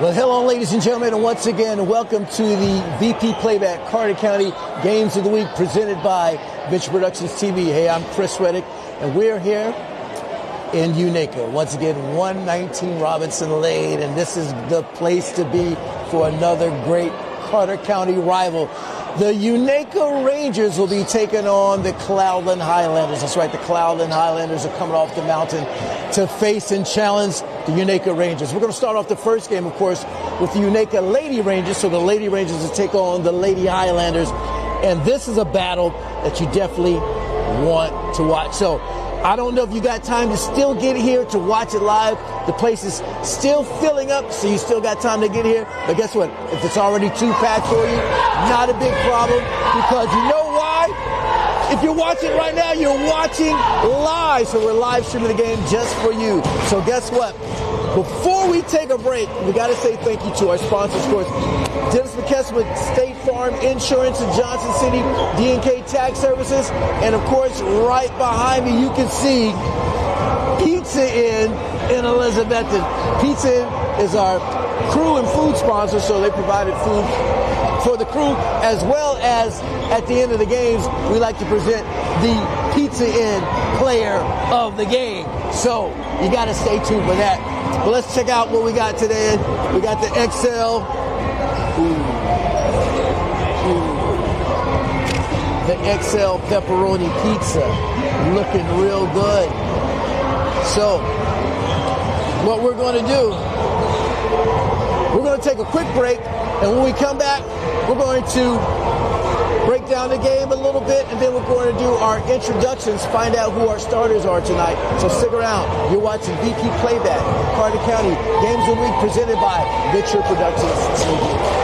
Well, hello, ladies and gentlemen, and once again, welcome to the VP Playback Carter County Games of the Week presented by Venture Productions TV. Hey, I'm Chris Reddick, and we're here in Unaka. Once again, 119 Robinson Lane, and this is the place to be for another great Carter County rival. The Unaka Rangers will be taking on the Cloudland Highlanders. That's right, the Cloudland Highlanders are coming off the mountain to face and challenge the Unaka Rangers. We're going to start off the first game, of course, with the Unaka Lady Rangers. So the Lady Rangers will take on the Lady Highlanders. And this is a battle that you definitely want to watch. So I don't know if you got time to still get here to watch it live. The place is still filling up, so you still got time to get here. But guess what? If it's already too packed for you, not a big problem, because you know why? If you're watching right now, you're watching live. So we're live streaming the game just for you. So guess what? Before we take a break, we got to say thank you to our sponsors, of course. Dennis McKesson with State Farm Insurance in Johnson City, D&K Tax Services, and of course, right behind me, you can see Pizza Inn in Elizabethton. Pizza Inn is our crew and food sponsor, so they provided food for the crew, as well as at the end of the games, we like to present the Pizza Inn player of the game. So you got to stay tuned for that. But let's check out what we got today. We got the XL. The XL pepperoni pizza. Looking real good. So what we're going to do, we're going to take a quick break. And when we come back, we're going to break down the game a little bit, and then we're going to do our introductions, find out who our starters are tonight. So stick around. You're watching VP Playback, Carter County Games of the Week, presented by Venture Productions TV.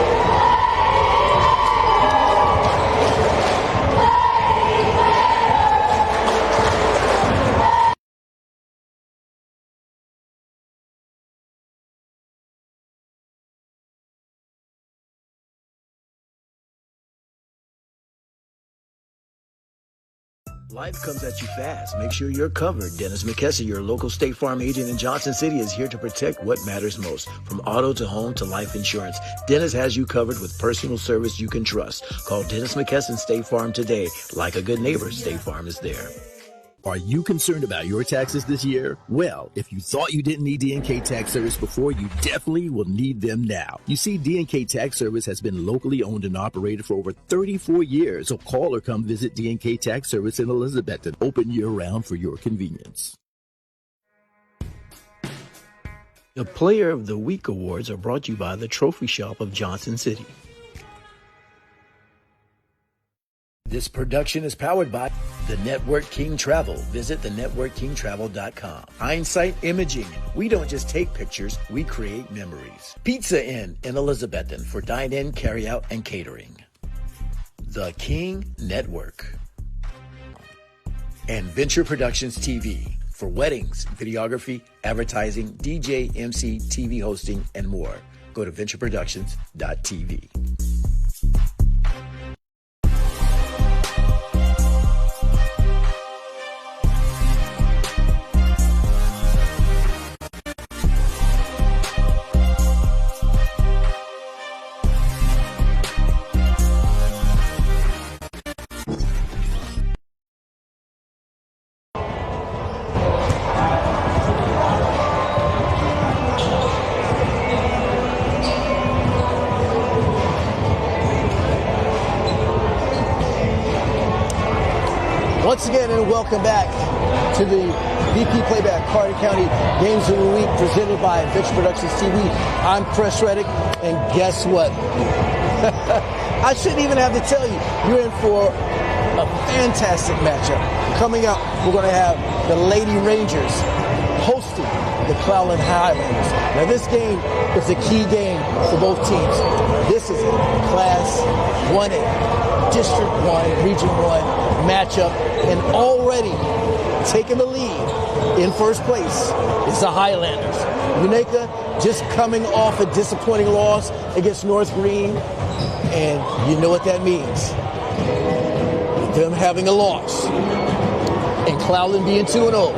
Life comes at you fast. Make sure you're covered. Dennis McKesson, your local State Farm agent in Johnson City, is here to protect what matters most. From auto to home to life insurance, Dennis has you covered with personal service you can trust. Call Dennis McKesson State Farm today. Like a good neighbor, State Farm is there. Are you concerned about your taxes this year? Well, if you thought you didn't need D&K Tax Service before, you definitely will need them now. You see, D&K Tax Service has been locally owned and operated for over 34 years. So call or come visit D&K Tax Service in Elizabethton, open year-round for your convenience. The Player of the Week Awards are brought to you by the Trophy Shop of Johnson City. This production is powered by the Network King Travel. Visit thenetworkkingtravel.com. Hindsight Imaging. We don't just take pictures, we create memories. Pizza Inn in Elizabethton for dine-in, carry-out, and catering. The King Network. And Venture Productions TV for weddings, videography, advertising, DJ, MC, TV hosting, and more. Go to ventureproductions.tv. Once again, and welcome back to the VP Playback Carter County Games of the Week presented by Venture Productions TV. I'm Chris Reddick, and guess what? I shouldn't even have to tell you, you're in for a fantastic matchup. Coming up, we're going to have the Lady Rangers hosting the Cloudland Highlanders. Now, this game is a key game for both teams. This is a Class 1A, District 1, Region 1 matchup, and already taking the lead in first place is the Highlanders. Unaka just coming off a disappointing loss against North Green, and you know what that means. Them having a loss, and Cloudland being 2-0.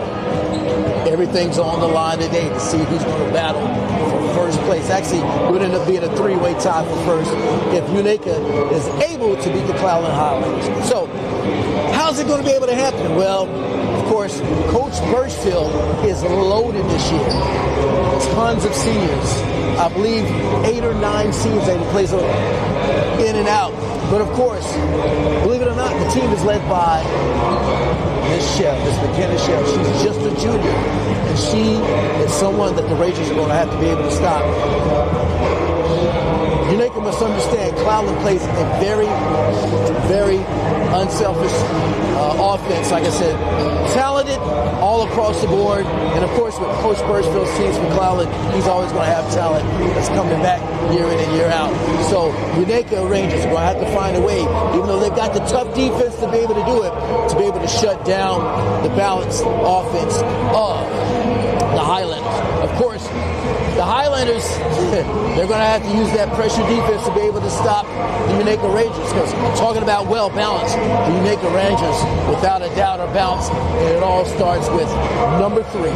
Everything's on the line today to see who's going to battle for first place. Actually, it would end up being a three-way tie for first if Unaka is able to beat the Cloudland Highlanders. So, how's it going to be able to happen? Well, of course, Coach Birchfield is loaded this year. Tons of seniors. I believe 8 or 9 seniors that he plays in and out. But of course, believe it or not, the team is led by Miss McKenna Shell. She's just a junior, and she is someone that the Rangers are going to have to be able to stop. Unaka must understand Cloudland plays a very, very unselfish offense. Like I said, talented all across the board. And of course, with Coach Birchfield's teams from Cloudland, he's always going to have talent that's coming back year in and year out. So Unaka Rangers are going to have to find a way, even though they've got the tough defense to be able to do it, to be able to shut down the balanced offense of the Highlanders. Of course, the Highlanders, they're going to have to use that pressure defense to be able to stop the Unaka Rangers. Because talking about well-balanced, the Unaka Rangers, without a doubt, are balanced. And it all starts with number 3,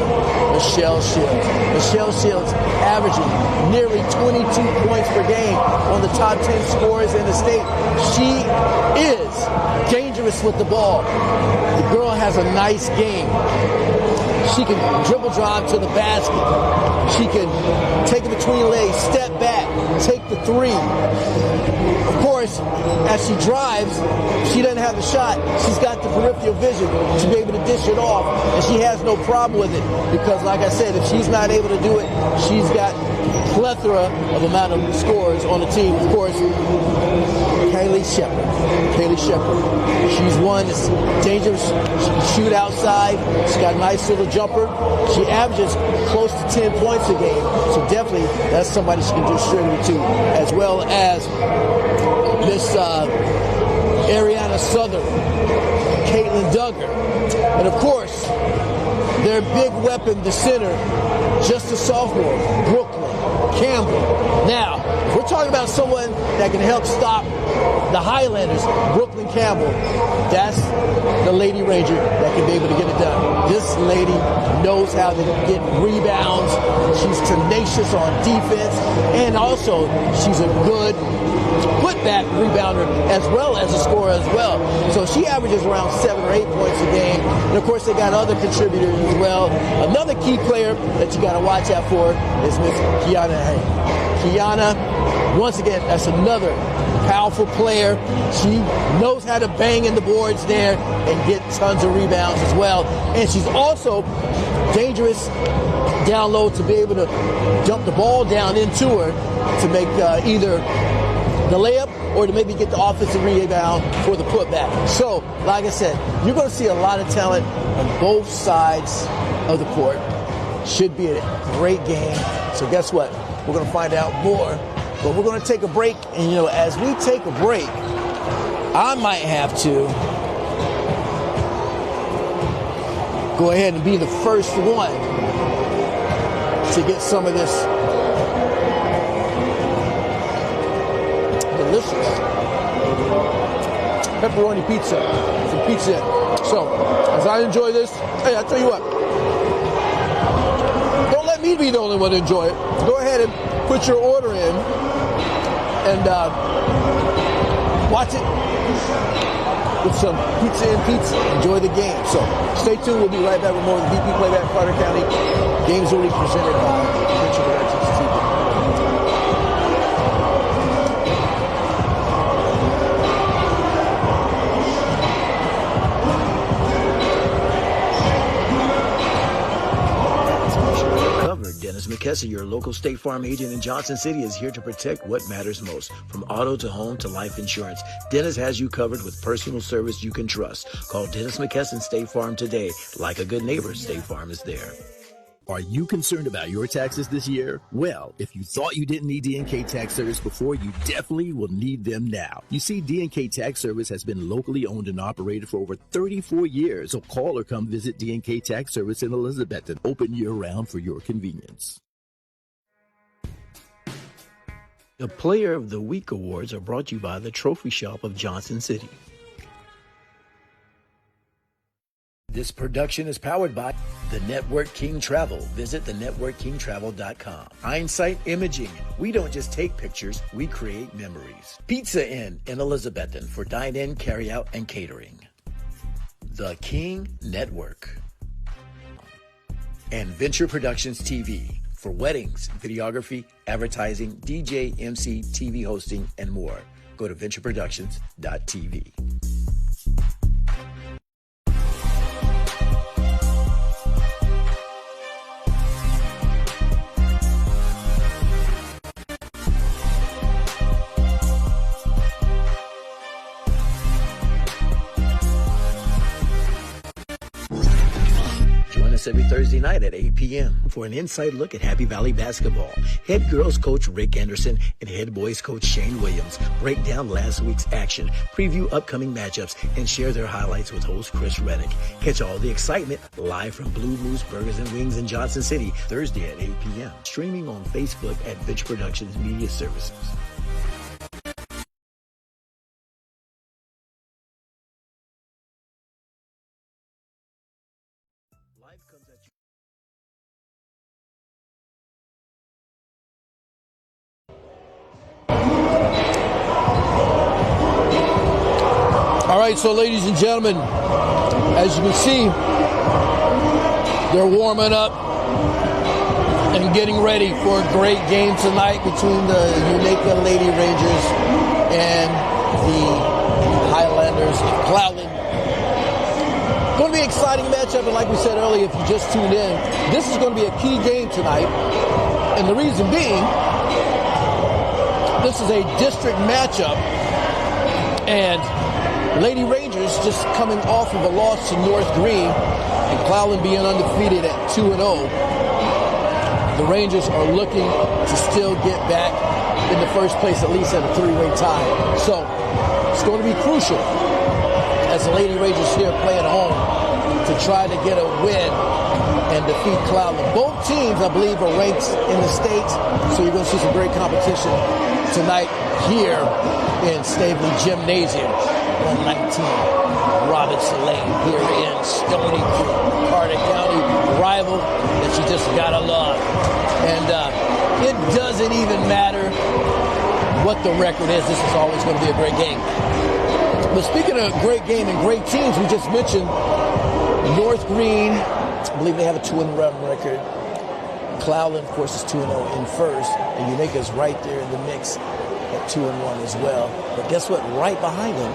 Michelle Shields. Michelle Shields averaging nearly 22 points per game, one of the top 10 scorers in the state. She is dangerous with the ball. The girl has a nice game. She can dribble drive to the basket. She can take it between legs, step back, take the 3. Of course, as she drives, she doesn't have the shot. She's got the peripheral vision to be able to dish it off, and she has no problem with it because, like I said, if she's not able to do it, she's got plethora of amount of scores on the team. Of course, Kaylee Shepard. She's one that's dangerous. She can shoot outside. She's got a nice little jumper. She averages close to 10 points a game. So definitely that's somebody she can distribute to, as well as Miss Ariana Southern, Caitlin Duggar. And of course, their big weapon, the center, just a sophomore, Brooklyn Campbell. Now, if we're talking about someone that can help stop the Highlanders, Brooklyn Campbell, that's the Lady Ranger that can be able to get it done. This lady knows how to get rebounds. She's tenacious on defense, and also she's a good putback rebounder as well as a scorer as well. So she averages around 7 or 8 points a game. And of course, they got other contributors as well. Another key player that you got to watch out for is Miss Kiana Hay. Kiana, once again, that's another powerful player. She knows how to bang in the boards there and get tons of rebounds as well. And she's also dangerous down low to be able to dump the ball down into her to make either the layup or to maybe get the offensive rebound for the putback. So, like I said, you're going to see a lot of talent on both sides of the court. Should be a great game. So guess what? We're going to find out more. But we're going to take a break. And, as we take a break, I might have to go ahead and be the first one to get some of this delicious pepperoni pizza from Pizza Inn. So, as I enjoy this, hey, I'll tell you what. Don't let me be the only one to enjoy it. Go ahead and put your order in and watch it with some Pizza Inn pizza. Enjoy the game. So, stay tuned. We'll be right back with more of the VP Playback Carter County Games of the Week presented by Richard Productions TV. Dennis McKesson, your local State Farm agent in Johnson City, is here to protect what matters most. From auto to home to life insurance, Dennis has you covered with personal service you can trust. Call Dennis McKesson State Farm today. Like a good neighbor, State Farm is there. Are you concerned about your taxes this year? Well, if you thought you didn't need D&K Tax Service before, you definitely will need them now. You see, D&K Tax Service has been locally owned and operated for over 34 years. So call or come visit D&K Tax Service in Elizabethton, open year-round for your convenience. The Player of the Week Awards are brought to you by the Trophy Shop of Johnson City. This production is powered by The Network King Travel. Visit thenetworkkingtravel.com. Einsight Imaging. We don't just take pictures, we create memories. Pizza Inn in Elizabethton for dine-in, carry-out, and catering. The King Network. And Venture Productions TV for weddings, videography, advertising, DJ, MC, TV hosting, and more. Go to ventureproductions.tv. Join us every Thursday night at 8 p.m. for an inside look at Happy Valley basketball. Head girls coach Rick Anderson and head boys coach Shane Williams break down last week's action, preview upcoming matchups, and share their highlights with host Chris Reddick. Catch all the excitement live from Blue Moose Burgers and Wings in Johnson City, Thursday at 8 p.m. Streaming on Facebook at Venture Productions Media Services. Life comes at you. All right, so ladies and gentlemen, as you can see, they're warming up and getting ready for a great game tonight between the Unaka Lady Rangers and the Highlanders of Cloudland. Going to be an exciting matchup, and like we said earlier, if you just tuned in, this is going to be a key game tonight. And the reason being, this is a district matchup, and Lady Rangers just coming off of a loss to North Green, and Cloudland being undefeated at 2-0. The Rangers are looking to still get back in the first place, at least at a three-way tie. So it's going to be crucial as the Lady Rangers here play at home to try to get a win and defeat Cloudland. Both teams, I believe, are ranked in the state, so you're going to see some great competition tonight here in Stavely Gymnasium, 119 Robinson Lane here in Stony Creek, Carter County, rival that you just gotta love. And it doesn't even matter what the record is. This is always going to be a great game. But speaking of a great game and great teams, we just mentioned North Green. I believe they have a 2-1 record. Cloudland, of course, is 2-0 in first. And Unaka is right there in the mix at 2-1 as well. But guess what? Right behind them,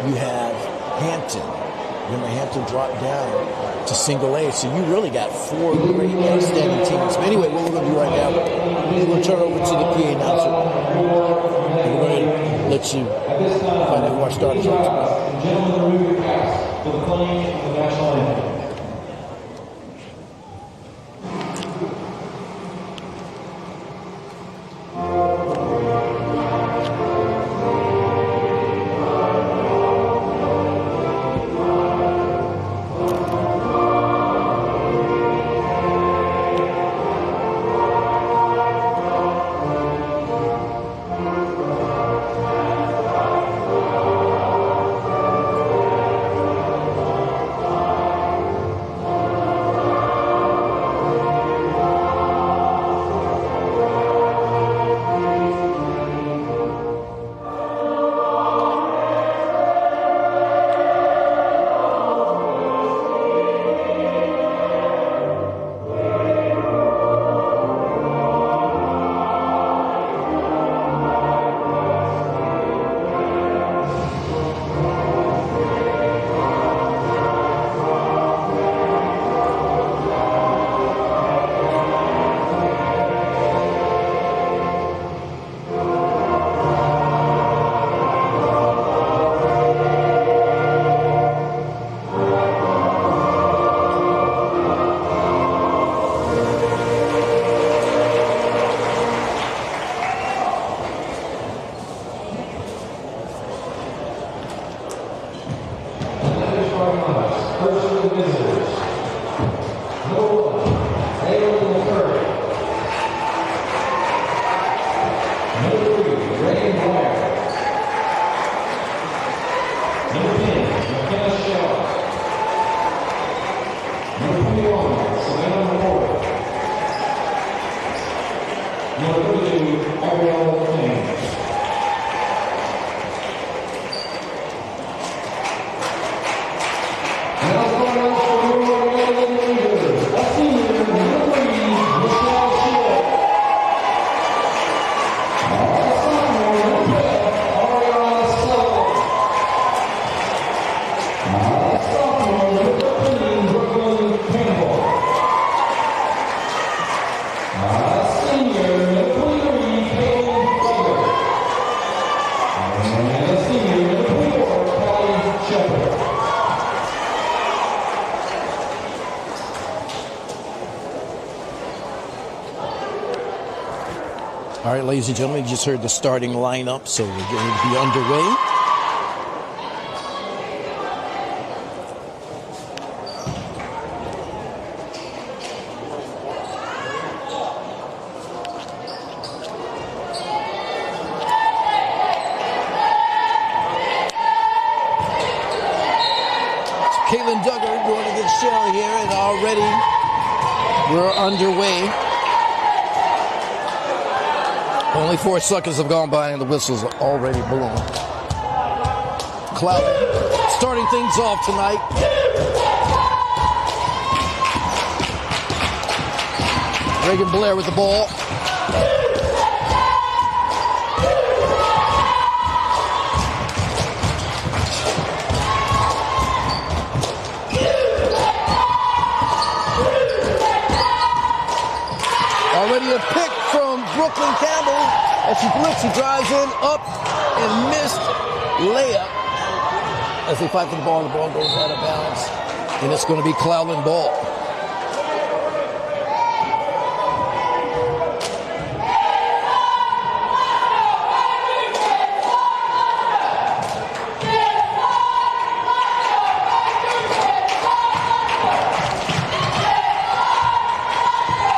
you have Hampton. Remember, Hampton dropped down to single A. So you really got four great outstanding teams. But anyway, what we're going to do right now, we're going to turn over to the PA announcer. And we're going to let you find out who our starters are. Gentlemen, the cast for the playing of the national anthem. Number 10, All right, ladies and gentlemen, you just heard the starting lineup, so we're going to be underway. Caitlin Duggar going against Shell here, and already we're underway. Only 4 seconds have gone by and the whistle's already blown. Cloudland starting things off tonight. Reagan Blair with the ball. Already a pick from Brooklyn Campbell as she blitzes. She drives in, up, and missed layup. As they fight for the ball, and the ball goes out of bounds. And it's going to be Cloudland ball.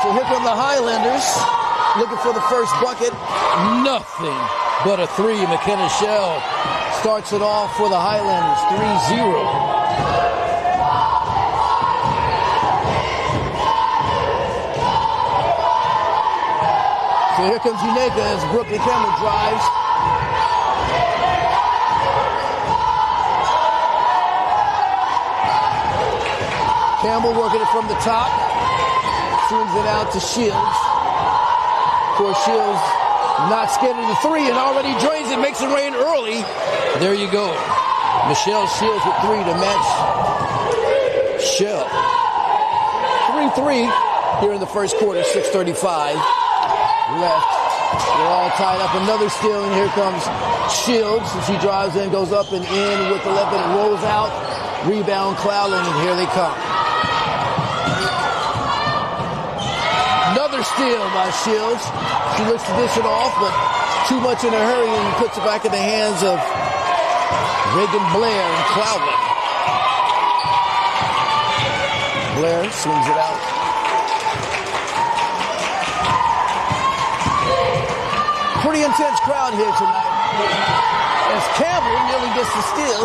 So here come the Highlanders, looking for the first bucket. Nothing but a 3. McKenna Shell starts it off for the Highlanders, 3-0. So here comes Unaka as Brooklyn Campbell drives. Campbell working it from the top. Swings it out to Shields. Of course, Shields not scared of the 3 and already drains it, makes it rain early. There you go. Michelle Shields with 3 to match Shell. 3-3 here in the first quarter, 6:35 left. They're all tied up. Another steal, and here comes Shields. And she drives in, goes up and in with the left, and it rolls out. Rebound Cloudland, and here they come. Another steal by Shields. She looks to dish it off, but too much in a hurry and puts it back in the hands of Reagan Blair and Cloudland. Blair swings it out. Pretty intense crowd here tonight. As Campbell nearly gets the steal.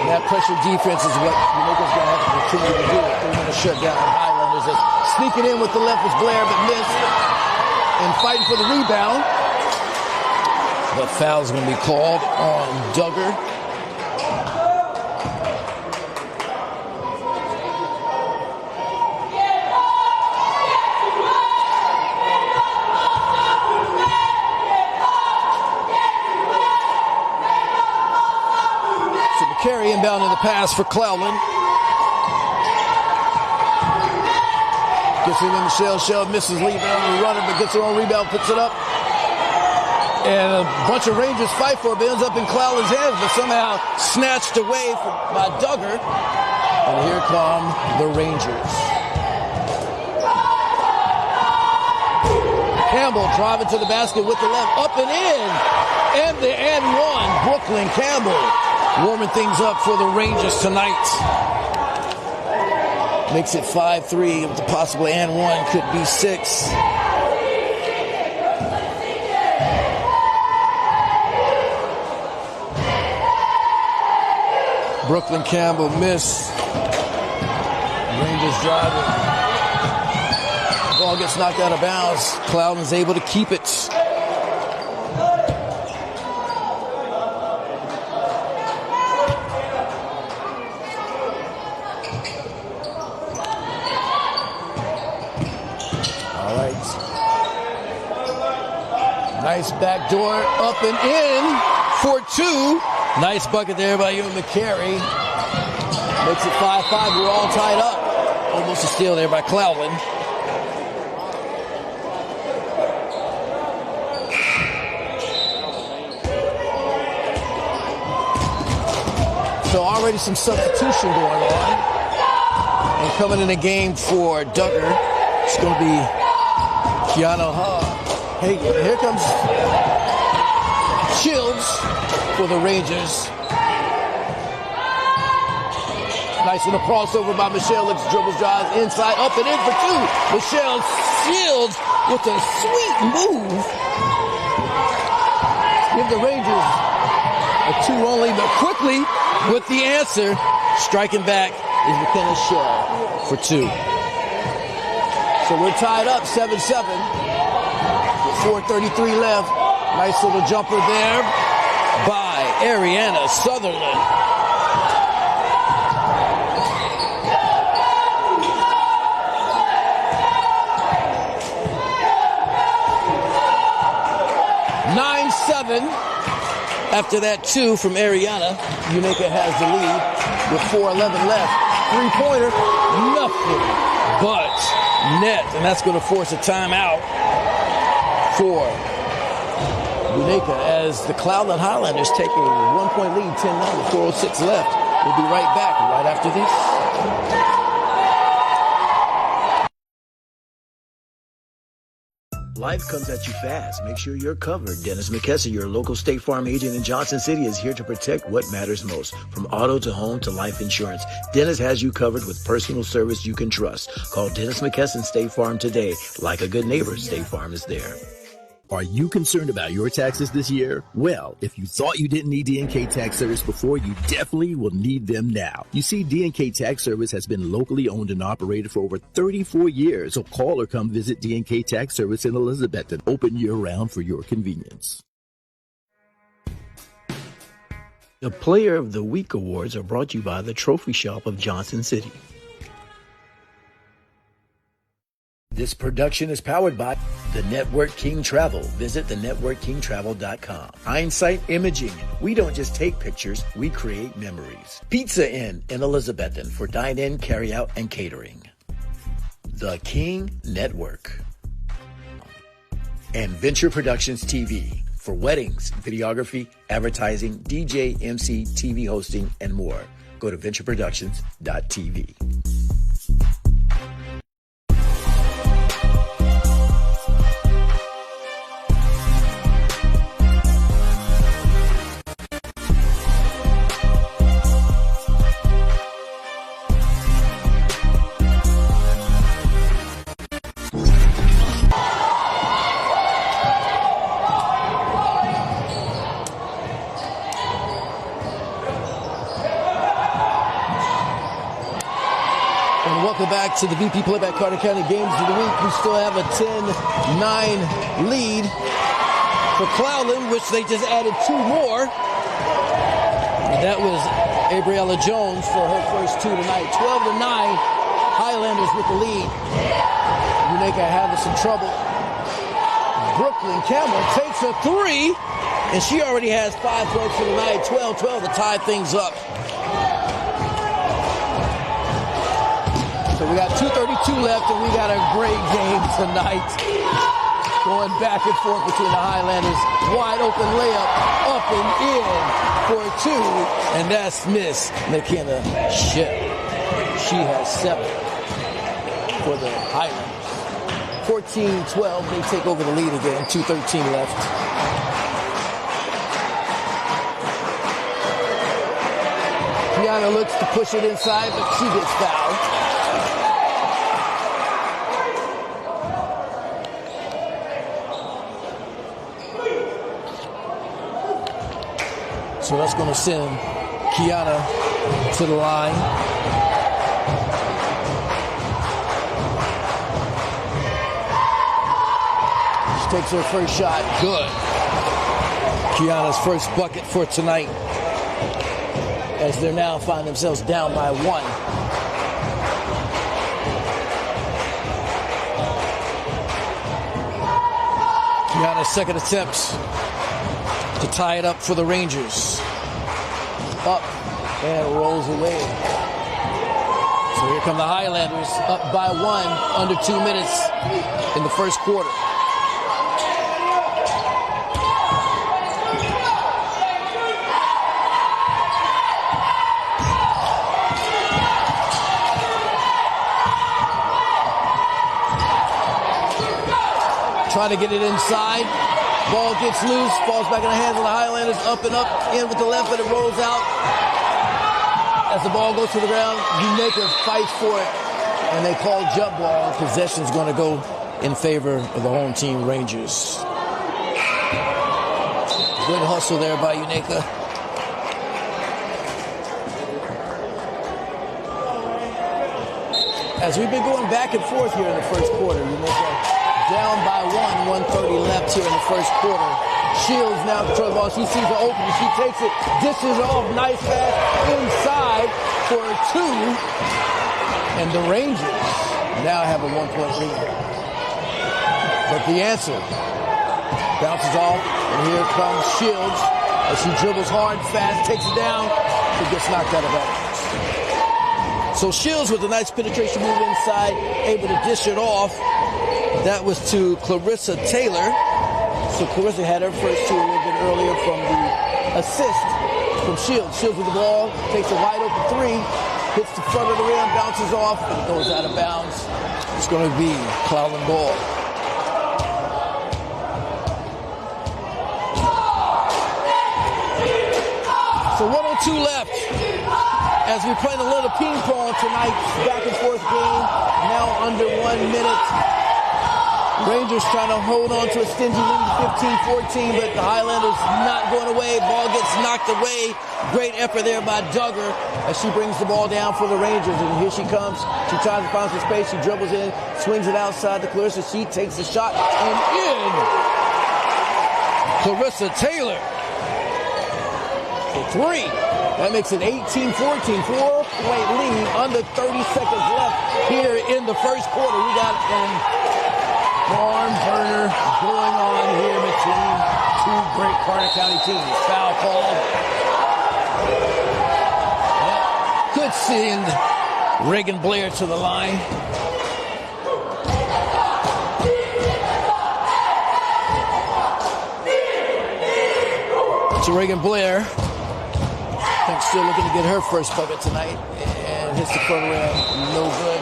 And that pressure defense is what Unaka's going to have to continue to do if they're going to shut down the Highlanders. As sneaking in with the left was Blair, but missed. And fighting for the rebound. The foul's going to be called on Duggar. Carry inbound in the pass for Cloudland. Gets it in Michelle Shell, misses rebound on the runner, but gets her own rebound, puts it up. And a bunch of Rangers fight for it, but ends up in Cloudland's hands, but somehow snatched away by Duggar. And here come the Rangers. Campbell driving to the basket with the left, up and in. And the and one, Brooklyn Campbell. Warming things up for the Rangers tonight. Makes it 5-3 with the possible and 1, could be 6. Brooklyn Campbell missed. Rangers driving. Ball gets knocked out of bounds. Cloudland's able to keep it. All right. Nice backdoor up and in for two. Nice bucket there by Ewan McCary. Makes it 5-5. We're all tied up. Almost a steal there by Cloudland. So already some substitution going on. And coming in the game for Duggar, it's going to be Keanu Hey, here comes Shields for the Rangers. Nice little crossover by Michelle. Looks dribbles, drives inside, up and in for two. Michelle Shields with a sweet move. Give the Rangers a two only, but quickly with the answer. Striking back is McKenna Shell for two. So we're tied up 7-7 with 4:33 left. Nice little jumper there by Ariana Sutherland. After that two from Ariana, Unaka has the lead with 4:11 left. Three-pointer, nothing but net. And that's going to force a timeout for Unaka as the Cloudland Highlanders take a 1-point lead, 10-9 with 4:06 left. We'll be right back right after this. Life comes at you fast. Make sure you're covered. Dennis McKesson, your local State Farm agent in Johnson City, is here to protect what matters most. From auto to home to life insurance, Dennis has you covered with personal service you can trust. Call Dennis McKesson State Farm today. Like a good neighbor, State Farm is there. Are you concerned about your taxes this year? Well, if you thought you didn't need D&K Tax Service before, you definitely will need them now. You see, D&K Tax Service has been locally owned and operated for over 34 years. So call or come visit D&K Tax Service in Elizabethton, open year-round for your convenience. The Player of the Week Awards are brought to you by the Trophy Shop of Johnson City. This production is powered by the Network King Travel. Visit thenetworkkingtravel.com. Hindsight Imaging. We don't just take pictures, we create memories. Pizza Inn in Elizabethton for dine-in, carry-out, and catering. The King Network. And Venture Productions TV for weddings, videography, advertising, DJ, MC, TV hosting, and more. Go to ventureproductions.tv. Back to the VP Playback Carter County Games of the Week. We still have a 10-9 lead for Cloudland, which they just added two more. And that was Gabriella Jones for her first two tonight. 12-9, Highlanders with the lead. Unaka having some trouble. Brooklyn Campbell takes a three, and she already has 5 points for the night. 12-12 to tie things up. So we got 2:32 left, and we got a great game tonight. Going back and forth between the Highlanders. Wide open layup, up and in for two. And that's Miss McKenna Shell. She has 7 for the Highlanders. 14-12, they take over the lead again. 2:13 left. Kiana looks to push it inside, but she gets fouled. So that's going to send Kiana to the line. takes her first shot. Good. Kiana's first bucket for tonight, as they now find themselves down by 1. Kiana's second attempt to tie it up for the Rangers. Up and it rolls away. So here come the Highlanders, up by 1, under 2 minutes in the first quarter. Trying to get it inside. Ball gets loose, falls back in the hands of the Highlanders. Up and up, in with the left, but it rolls out. As the ball goes to the ground, Unaka fights for it, and they call jump ball. Possession's going to go in favor of the home team, Rangers. Good hustle there by Unaka. As we've been going back and forth here in the first quarter, Unaka down by 1:30 left here in the first quarter. Shields now control the ball. She sees the opening. She takes it, dishes off, nice pass inside for a 2. And the Rangers now have a 1-point lead. But the answer bounces off, and here comes Shields as she dribbles hard, fast, takes it down. She gets knocked out of bounds. So Shields with a nice penetration move inside, able to dish it off. That was to Clarissa Taylor. So Clarissa had her first 2 a little bit earlier from the assist from Shields. Shields with the ball, takes a wide open 3, hits the front of the rim, bounces off, and goes out of bounds. It's going to be Cloudland ball. So 1:02 left. As we play a little ping pong tonight, back and forth game, now under 1 minute. Rangers trying to hold on to a stingy lead, 15-14, but the Highlanders not going away. Ball gets knocked away. Great effort there by Duggar as she brings the ball down for the Rangers. And here she comes. She tries to find some space. She dribbles in, swings it outside to Clarissa. She takes the shot and in. Clarissa Taylor for 3. That makes it 18-14, 4-point lead, under 30 seconds left here in the first quarter. We got barn burner going on here between 2 great Carter County teams. Foul called. Could send Reagan Blair to the line. So Reagan Blair, I think, still looking to get her first bucket tonight, and hits the front rim. No good.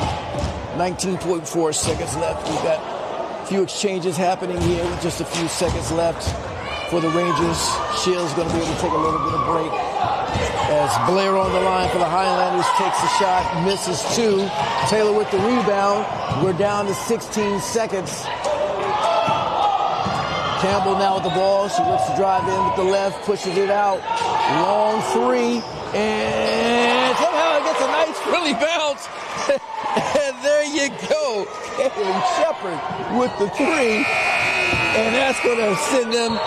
19.4 seconds left. We've got few exchanges happening here with just a few seconds left for the Rangers. Shields going to be able to take a little bit of break as Blair on the line for the Highlanders takes the shot, misses 2. Taylor with the rebound. We're down to 16 seconds. Campbell now with the ball. She looks to drive in with the left, pushes it out. Long 3, and somehow it gets a nice Philly bounce. And there you go. Kaylee Shepard with the 3. And that's going to send them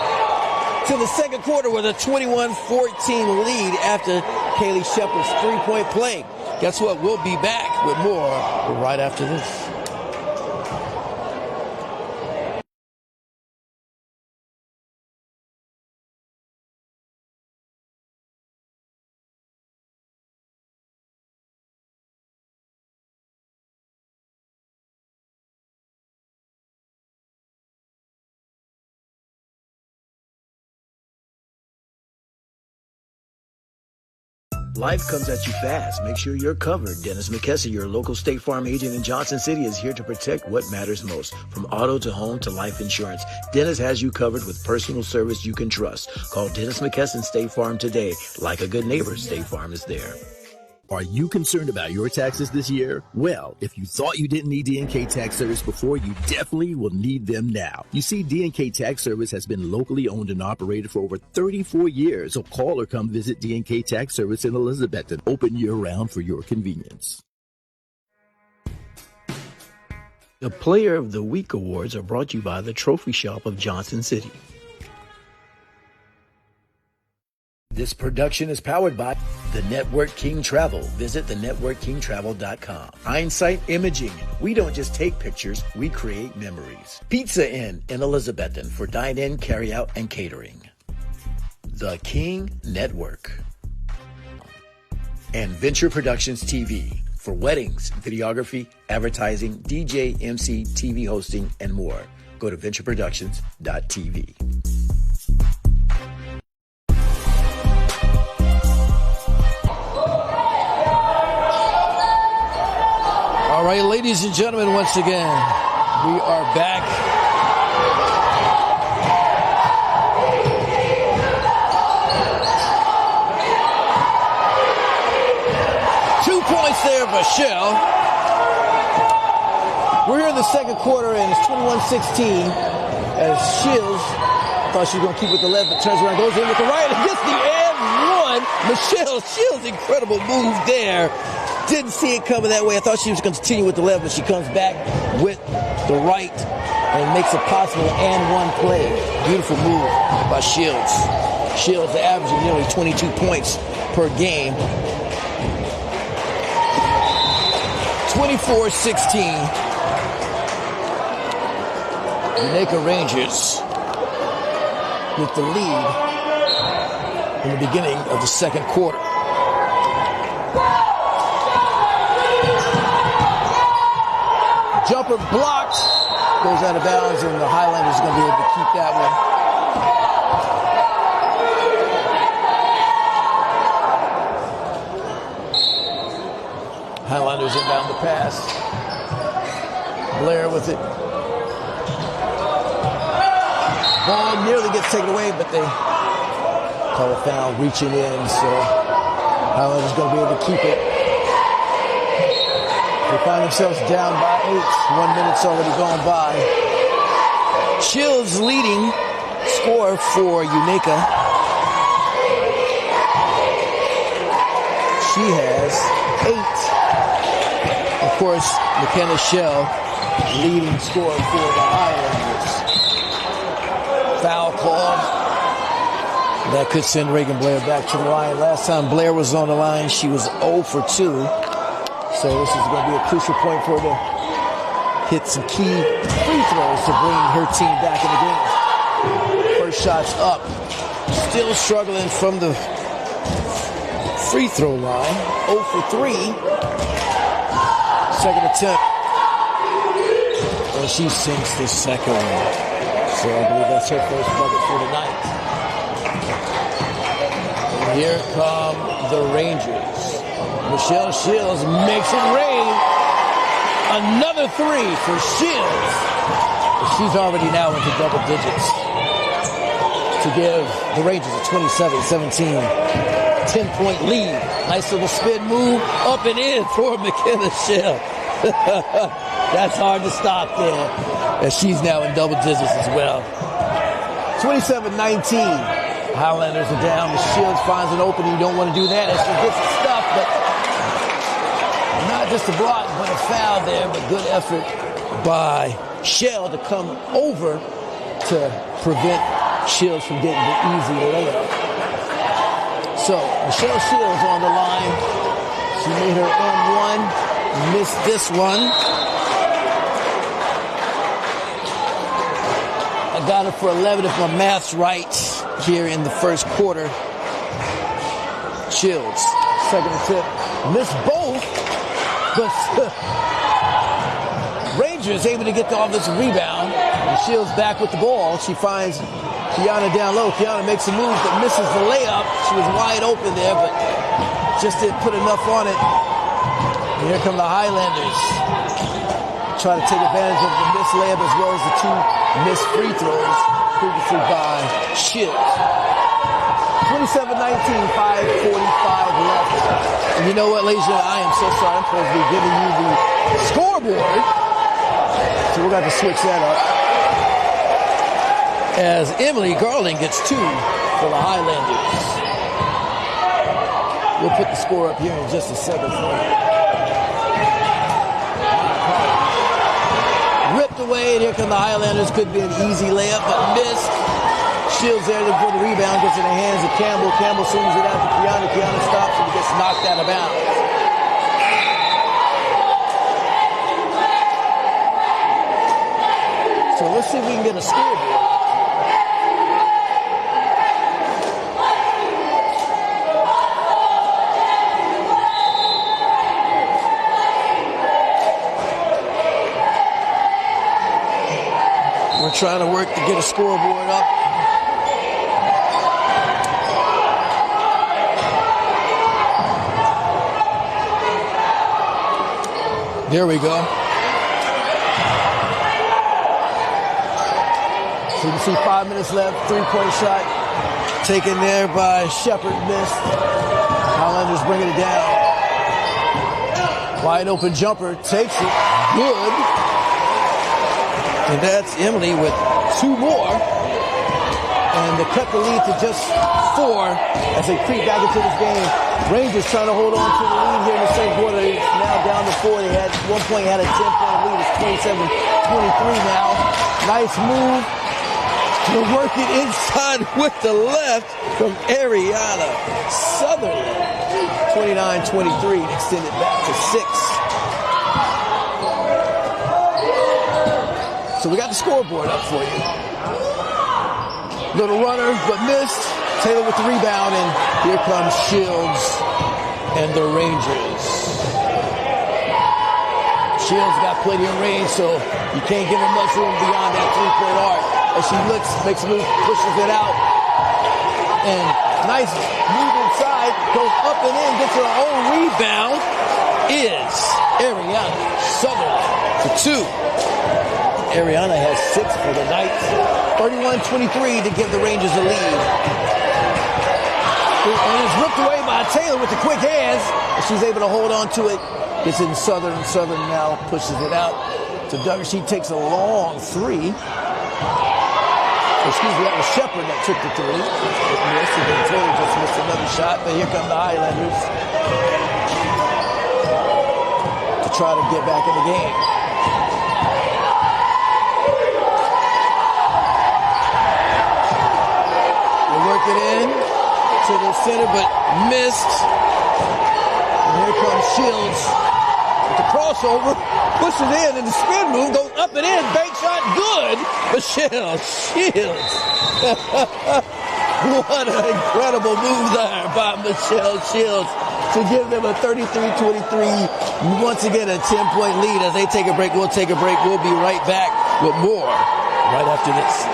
to the second quarter with a 21-14 lead after Kaylee Shepard's 3-point play. Guess what? We'll be back with more right after this. Life comes at you fast. Make sure you're covered. Dennis McKesson, your local State Farm agent in Johnson City, is here to protect what matters most. From auto to home to life insurance, Dennis has you covered with personal service you can trust. Call Dennis McKesson State Farm today. Like a good neighbor, State Farm is there. Are you concerned about your taxes this year? Well, if you thought you didn't need D&K Tax Service before, you definitely will need them now. You see, D&K Tax Service has been locally owned and operated for over 34 years. So call or come visit D&K Tax Service in Elizabethton, open year-round for your convenience. The Player of the Week awards are brought to you by the Trophy Shop of Johnson City. This production is powered by the Network King Travel. Visit thenetworkkingtravel.com. Hindsight Imaging. We don't just take pictures, we create memories. Pizza Inn in Elizabethton for dine-in, carry-out, and catering. The King Network. And Venture Productions TV for weddings, videography, advertising, DJ, MC, TV hosting, and more. Go to ventureproductions.tv. All right, ladies and gentlemen, once again, we are back. There, Michelle. We're here in the second quarter, and it's 21-16 as Shields thought she was going to keep with the left, but turns around, goes in with the right, and gets the and one. Michelle Shields, incredible move there. Didn't see it coming that way. I thought she was going to continue with the left, but she comes back with the right and makes a possible and one play. Beautiful move by Shields. Shields averaging nearly 22 points per game. 24-16. Unaka Rangers with the lead in the beginning of the second quarter. Jumper blocked, goes out of bounds, and the Highlanders are going to be able to keep that one. Highlanders inbound the pass. Blair with it. Ball nearly gets taken away, but they call a foul reaching in, so Highlanders going to be able to keep it. They find themselves down by 8. 1 minute's already gone by. Shields leading score for Unaka. She has 8. Of course, McKenna Shell, leading scorer for the Highlanders. Foul call. That could send Reagan Blair back to the line. Last time Blair was on the line, she was 0 for 2. So this is going to be a crucial point for her to hit some key free throws to bring her team back in the game. First shot's up. Still struggling from the free throw line. 0 for 3. Second attempt, and she sinks the second one. So I believe that's her first bucket for the night. And here come the Rangers. Michelle Shields makes it rain. Another 3 for Shields. She's already now into double digits to give the Rangers a 27-17 10-point lead. Nice little spin move up and in for McKenna Shell. That's hard to stop there. As she's now in double digits as well. 27-19. Highlanders are down. The Shields finds an opening. You don't want to do that as she gets the stuff, but not just a block, but a foul there. But good effort by Shell to come over to prevent Shields from getting the easy layup. So Michelle Shields on the line. She made her M1. Missed this one. I got her for 11 if my math's right here in the first quarter. Shields, second attempt, missed both, but Rangers able to get the offensive rebound. And Shields back with the ball. She finds Kiana down low. Kiana makes a move but misses the layup. She was wide open there, but just didn't put enough on it. And here come the Highlanders. Try to take advantage of the missed layup as well as the 2 missed free throws previously by Shields. 27-19, 5:45 left. And you know what, ladies and gentlemen, I am so sorry. I'm supposed to be giving you the scoreboard. So we're going to switch that up. As Emily Garland gets 2 for the Highlanders. We'll put the score up here in just a second for you. ripped away, and here come the Highlanders. Could be an easy layup, but missed. Shields there for the rebound, gets in the hands of Campbell. Campbell swings it out to Kiana. Kiana stops and gets knocked out of bounds. So let's see if we can get a scoreboard. We're trying to work to get a scoreboard up. There we go. So you can see 5 minutes left. 3-point shot taken there by Shepard. Missed. Highlanders bringing it down. Wide open jumper. Takes it. Good. And that's Emily with 2 more. And they cut the lead to just 4 as they creep back into this game. Rangers trying to hold on to the lead here in the second quarter. It's now down to 4. They had 1 point, had a 10-point lead. It's 27-23 now. Nice move to work it inside with the left from Ariana Sutherland. 29-23, extended back to 6. So we got the scoreboard up for you. Little runner, but missed. Taylor with the rebound, and here comes Shields and the Rangers. Shields got plenty of range, so you can't give him much room beyond that 3-point arc. As she looks, makes a move, pushes it out. And nice move inside, goes up and in, gets her own rebound. Is Ariana Sutherland for 2. Ariana has 6 for the night. 31-23 to give the Rangers a lead. And it's ripped away by Taylor with the quick hands. She's able to hold on to it. Gets in Southern. Southern now pushes it out to Duggar. She takes a long 3. Excuse me, that was Shepard that took the 3. It missed, and then Taylor just missed another shot. But here come the Highlanders to try to get back in the game. They work it in to the center, but missed. And here comes Shields with the crossover, pushes in, and the spin move goes up and in. Bank shot, good. Michelle Shields. What an incredible move there by Michelle Shields to give them a 33-23, once again a 10-point lead. As they take a break, we'll take a break. We'll be right back with more right after this.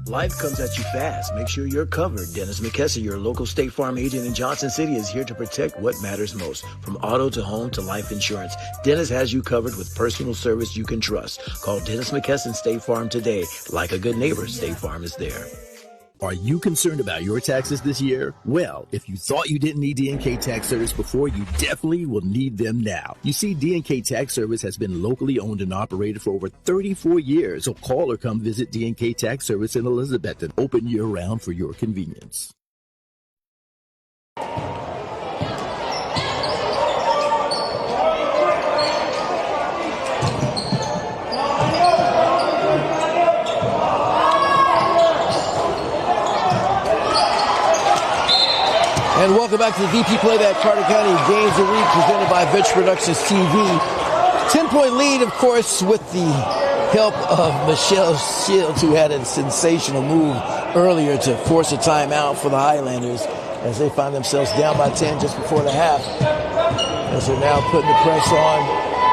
Life comes at you fast. Make sure you're covered. Dennis McKesson, your local State Farm agent in Johnson City, is here to protect what matters most. From auto to home to life insurance, Dennis has you covered with personal service you can trust. Call Dennis McKesson State Farm today. Like a good neighbor, State Farm is there. Are you concerned about your taxes this year? Well, if you thought you didn't need D&K Tax Service before, you definitely will need them now. You see, D&K Tax Service has been locally owned and operated for over 34 years. So call or come visit D&K Tax Service in Elizabethton, open year-round for your convenience. And welcome back to the VP Playback Carter County Games of the Week presented by Vitch Productions TV. 10-point lead, of course, with the help of Michelle Shields, who had a sensational move earlier to force a timeout for the Highlanders as they find themselves down by 10 just before the half. As they're now putting the press on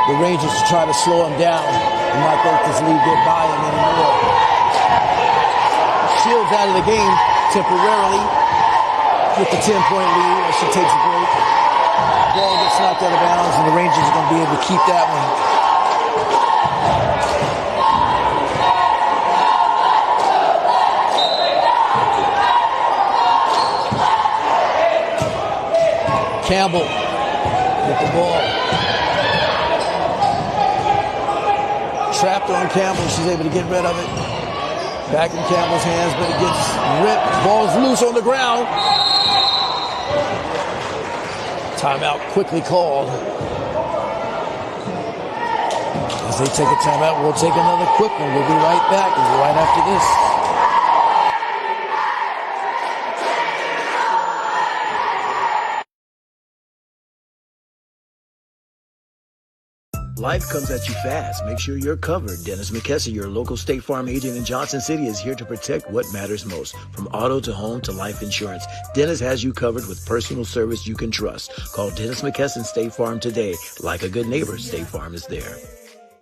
the Rangers to try to slow them down and not let this lead get by them anymore. Shields out of the game temporarily with the 10-point lead as she takes a break. Ball gets knocked out of bounds, and the Rangers are going to be able to keep that one. Campbell with the ball. Trapped on Campbell. She's able to get rid of it. Back in Campbell's hands, but it gets ripped. Ball's loose on the ground. Timeout quickly called. As they take a timeout, we'll take another quick one. We'll be right back. We'll be right after this. Life comes at you fast. Make sure you're covered. Dennis McKesson, your local State Farm agent in Johnson City, is here to protect what matters most. From auto to home to life insurance, Dennis has you covered with personal service you can trust. Call Dennis McKesson State Farm today. Like a good neighbor, State Farm is there.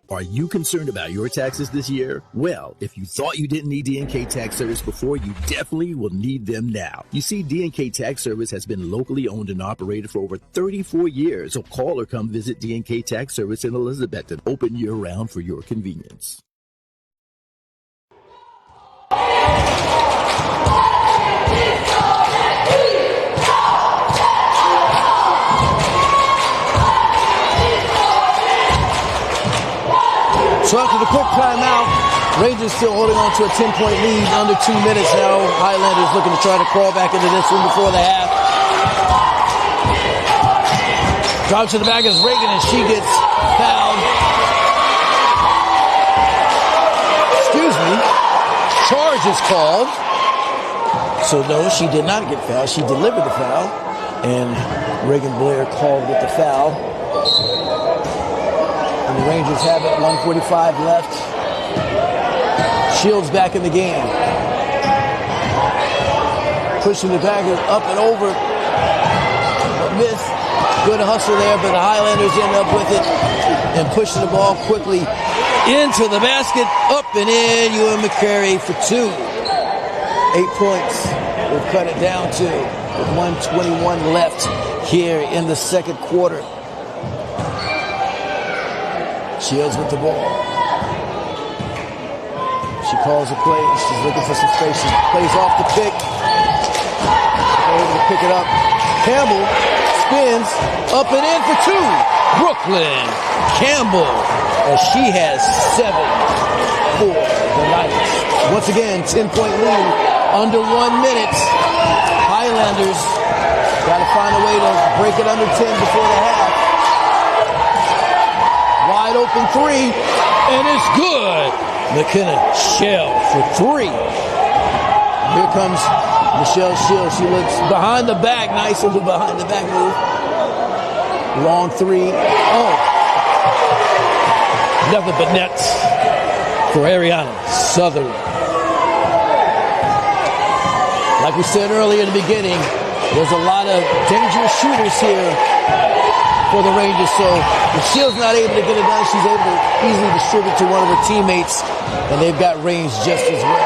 Are you concerned about your taxes this year? Well, if you thought you didn't need D&K Tax Service before, you definitely will need them now. You see, D&K Tax Service has been locally owned and operated for over 34 years. So call or come visit D&K Tax Service in Elizabethton, open year-round for your convenience. So after the quick timeout, Rangers still holding on to a 10-point lead under 2 minutes now. Highlanders looking to try to crawl back into this one before the half. Drive to the back is Reagan, and she gets fouled. Excuse me. Charge is called. So no, she did not get fouled. She delivered the foul. And Reagan Blair called with the foul. And the Rangers have it, 1:45 left. Shields back in the game. Pushing the dagger up and over. A miss. Good hustle there, but the Highlanders end up with it and pushing the ball quickly into the basket. Up and in. Ewan McCrary for 2. 8 points. We'll cut it down to with 1:21 left here in the second quarter. Shields with the ball. She calls a play. She's looking for some space. She plays off the pick. Able to pick it up. Campbell spins up and in for 2. Brooklyn Campbell, as she has 7 for the Knights. Once again, 10-point lead under 1 minute. Highlanders got to find a way to break it under 10 before the half. Wide open 3, and it's good. McKenna Shell for 3. Here comes Michelle Shield. She looks behind the back. Nice little behind the back move. Long 3. Oh. Nothing but nets for Ariana Southern. Like we said earlier in the beginning, there's a lot of dangerous shooters here for the Rangers, so if Shields not able to get it done, she's able to easily distribute to one of her teammates, and they've got range just as well.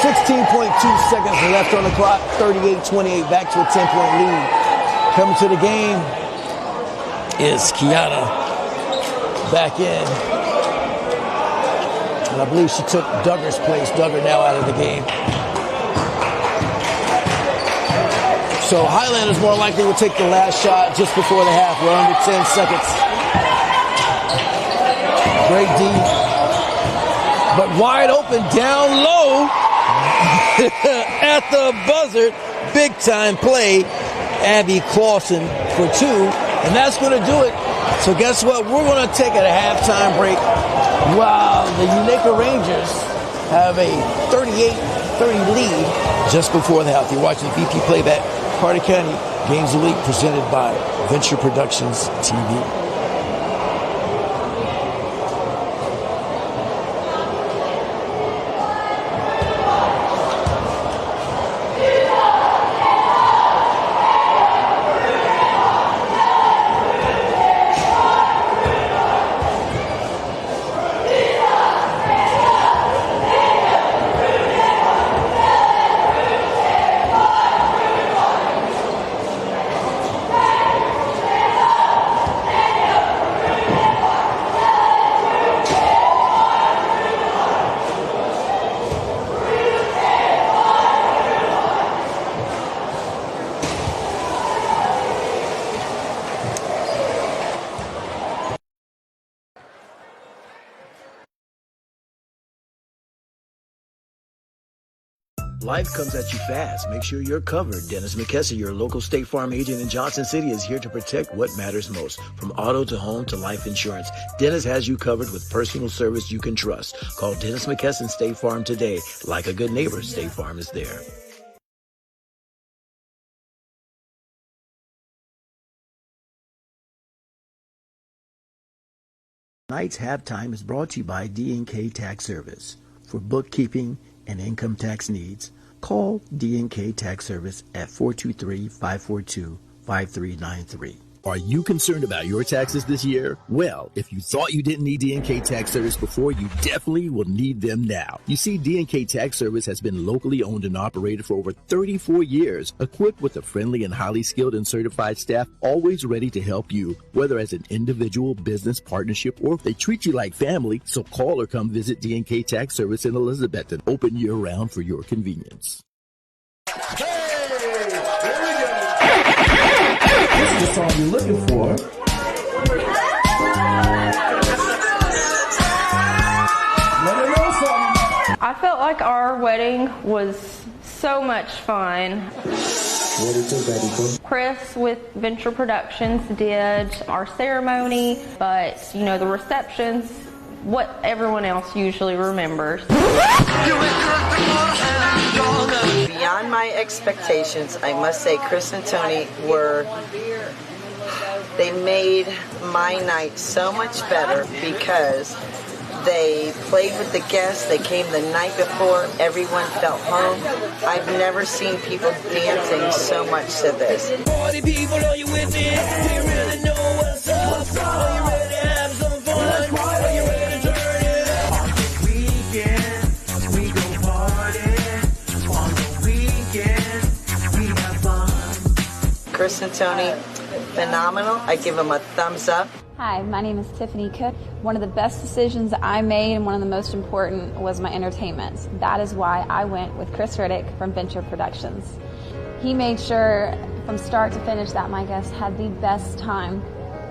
16.2 seconds left on the clock, 38-28, back to a 10-point lead. Coming to the game is Kiana back in. And I believe she took Duggar's place. Duggar now out of the game. So Highlanders more likely will take the last shot just before the half. We're under 10 seconds. Great D. But wide open, down low at the buzzer. Big time play. Abby Clausen for 2. And that's going to do it. So guess what? We're going to take a halftime break while the Unaka Rangers have a 38-30 lead just before the half. You're watching VP Playback. Carter County Games of the Week presented by Venture Productions TV. Life comes at you fast. Make sure you're covered. Dennis McKesson, your local State Farm agent in Johnson City, is here to protect what matters most. From auto to home to life insurance, Dennis has you covered with personal service you can trust. Call Dennis McKesson State Farm today. Like a good neighbor, State Farm is there. Tonight's halftime is brought to you by D&K Tax Service. For bookkeeping and income tax needs, call D&K Tax Service at 423-542-5393. Are you concerned about your taxes this year? Well, if you thought you didn't need D&K Tax Service before, you definitely will need them now. You see, D&K Tax Service has been locally owned and operated for over 34 years, equipped with a friendly and highly skilled and certified staff, always ready to help you, whether as an individual, business, partnership, or if they treat you like family. So call or come visit D&K Tax Service in Elizabethton, open year-round for your convenience. This is the song you're looking for. Let her know something. I felt like our wedding was so much fun. What is it, baby? Chris with Venture Productions did our ceremony, but the receptions, what everyone else usually remembers. Beyond my expectations, I must say Chris and Tony they made my night so much better because they played with the guests. They came the night before. Everyone felt home. I've never seen people dancing so much to this. 40 people, are you with me? We really know what's up. Are you ready to have some fun? Are you ready to turn it up? On the weekend, we go party. On the weekend, we have fun. Chris and Tony, phenomenal. I give them a thumbs up. Hi, my name is Tiffany Cook. One of the best decisions I made and one of the most important was my entertainment. That is why I went with Chris Riddick from Venture Productions. He made sure from start to finish that my guests had the best time.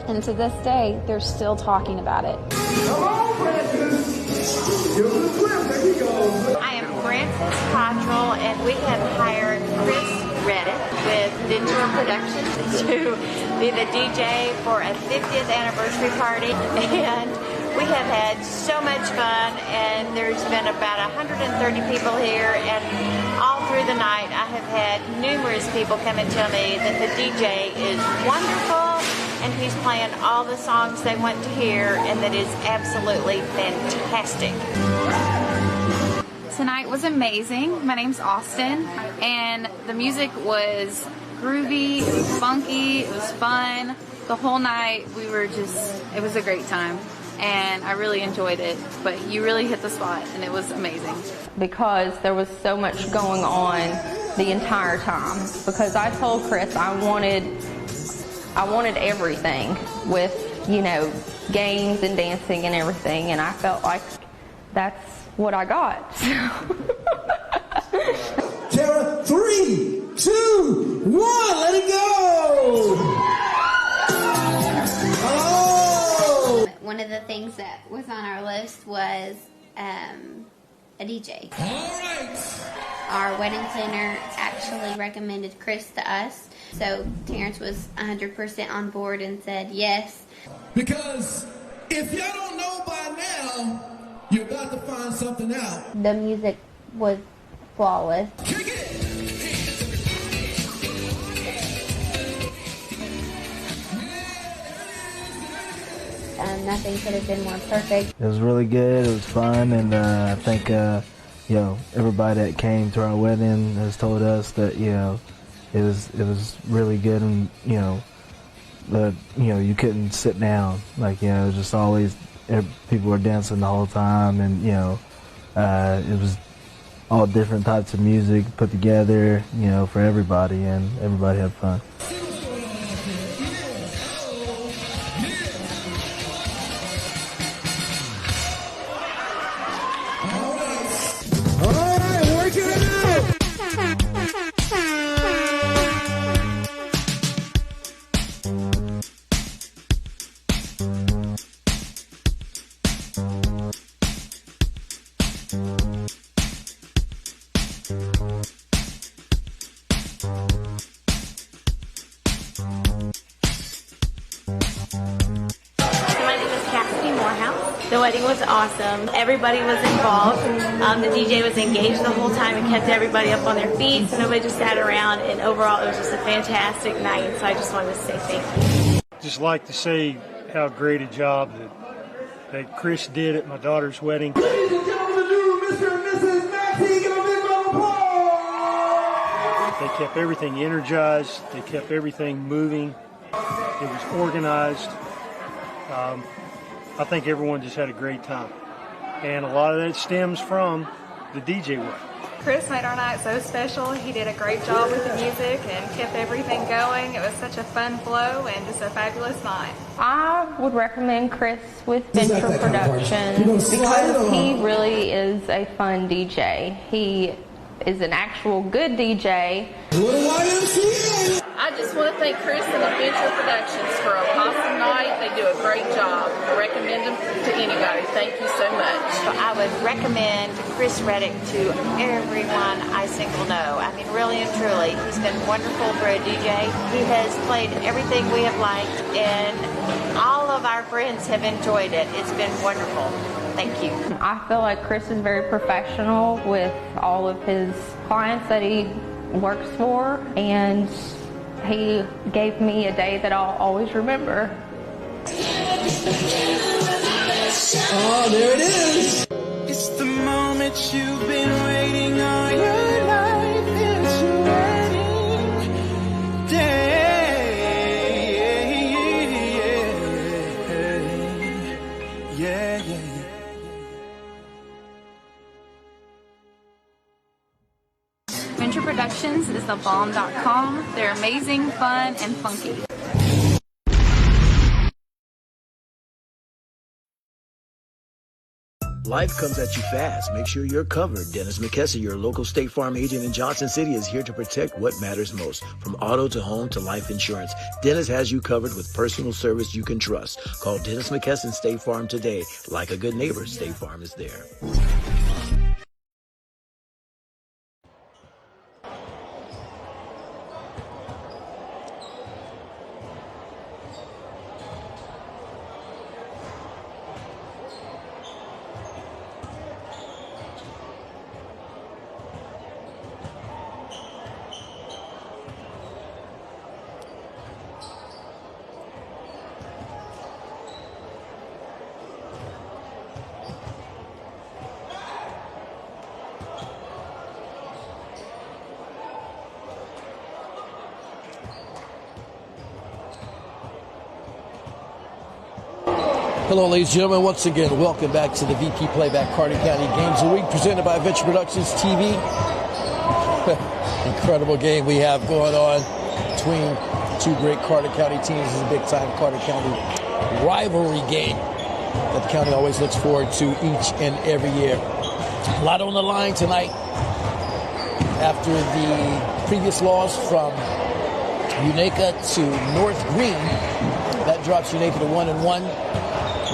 And to this day, they're still talking about it. Come on, Francis. Give us a clip. There you go. I am Frances Cottrell, and we have hired Chris Reddick with Venture Productions to be the DJ for a 50th anniversary party, and we have had so much fun, and there's been about 130 people here, and all through the night I have had numerous people come and tell me that the DJ is wonderful and he's playing all the songs they want to hear, and that is absolutely fantastic. Tonight was amazing. My name's Austin, and the music was groovy, it was funky, it was fun. The whole night it was a great time, and I really enjoyed it. But you really hit the spot, and it was amazing. Because there was so much going on the entire time. Because I told Chris I wanted everything with, games and dancing and everything, and I felt like that's what I got. Tara, 3, 2, 1, let it go! Oh! One of the things that was on our list was a DJ. All right. Our wedding planner actually recommended Chris to us, so Terrence was 100% on board and said yes. Because if y'all don't know by now, you're about to find something out. The music was flawless. Kick it! Nothing could have been more perfect. It was really good. It was fun, and I think everybody that came to our wedding has told us that it was really good, and you couldn't sit down. It was just always people were dancing the whole time, and it was all different types of music put together, for everybody, and everybody had fun. The wedding was awesome. Everybody was involved. The DJ was engaged the whole time and kept everybody up on their feet, so nobody just sat around. And overall, it was just a fantastic night. So I just wanted to say thank you. Just like to say how great a job that Chris did at my daughter's wedding. Ladies and gentlemen, Mr. and Mrs. Maxie, give a big round of applause! They kept everything energized. They kept everything moving. It was organized. I think everyone just had a great time. And a lot of that stems from the DJ work. Chris made our night so special. He did a great job with the music and kept everything going. It was such a fun flow and just a fabulous night. I would recommend Chris with Venture Productions because he really is a fun DJ. He is an actual good DJ. I just want to thank Chris and Adventure Productions for an awesome night. They do a great job. I recommend them to anybody. Thank you so much. So I would recommend Chris Reddick to everyone I single know. I mean, really and truly, he's been wonderful for a DJ. He has played everything we have liked, and all of our friends have enjoyed it. It's been wonderful. Thank you. I feel like Chris is very professional with all of his clients that he works for, and he gave me a day that I'll always remember. Oh, there it is. It's the moment you've been waiting all your life. It's your wedding day. Yeah. Venture Productions is thebomb.com. They're amazing, fun, and funky. Life comes at you fast. Make sure you're covered. Dennis McKesson, your local State Farm agent in Johnson City, is here to protect what matters most. From auto to home to life insurance, Dennis has you covered with personal service you can trust. Call Dennis McKesson State Farm today. Like a good neighbor, State Farm is there. Hello, ladies and gentlemen. Once again, welcome back to the VP Playback Carter County Games of the Week, presented by Venture Productions TV. Incredible game we have going on between two great Carter County teams. This is a big-time Carter County rivalry game that the county always looks forward to each and every year. A lot on the line tonight after the previous loss from Unaka to North Green. That drops Unaka to 1-1.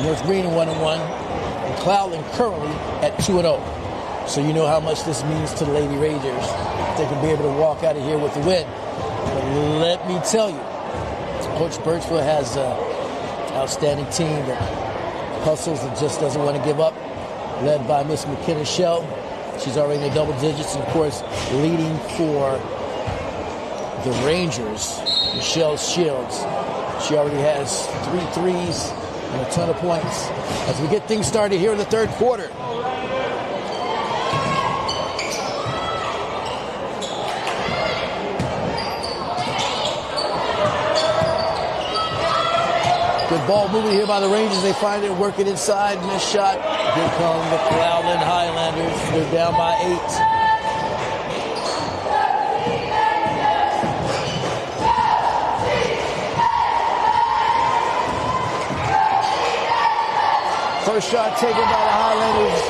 North Green 1-1, and Cloudland currently at 2-0. So you know how much this means to the Lady Rangers. They can be able to walk out of here with the win. But let me tell you, Coach Birchfield has an outstanding team that hustles and just doesn't want to give up, led by Miss McKenna Shell. She's already in the double digits, and of course, leading for the Rangers, Michelle Shields. She already has 3 threes and a ton of points as we get things started here in the third quarter. Good ball moving here by the Rangers. They find it, work it inside, missed shot. Here come the Cloudland Highlanders. They're down by 8. First shot taken by the Highlanders.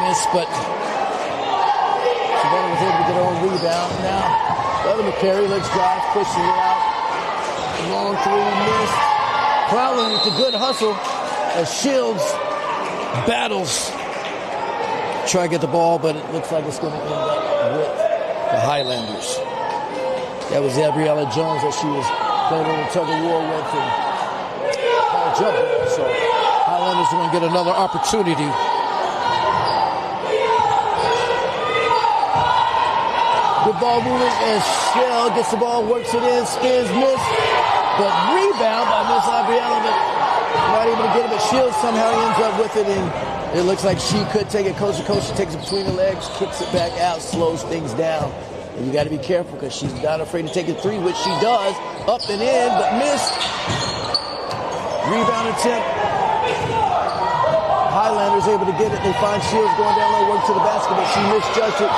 Missed, but Savannah was able to get her own rebound. Now, Brother McCary lets drive, pushes it out. Long 3 missed. Cloudland with the good hustle as Shields battles. Try to get the ball, but it looks like it's going to end up with the Highlanders. That was Gabriella Jones that she was playing on the tug of war with. And jump ball, so Highlanders are going to get another opportunity. Good ball movement as Shell gets the ball, works it in, spins, miss, but rebound by Miss Gabriella, but not able to get it, but Shields somehow ends up with it, and it looks like she could take it coast to coast. She takes it between the legs, kicks it back out, slows things down. And you got to be careful because she's not afraid to take a three, which she does. Up and in, but missed. Rebound attempt. Highlanders able to get it. They find Shields going down low, work to the basket, but she misjudged it.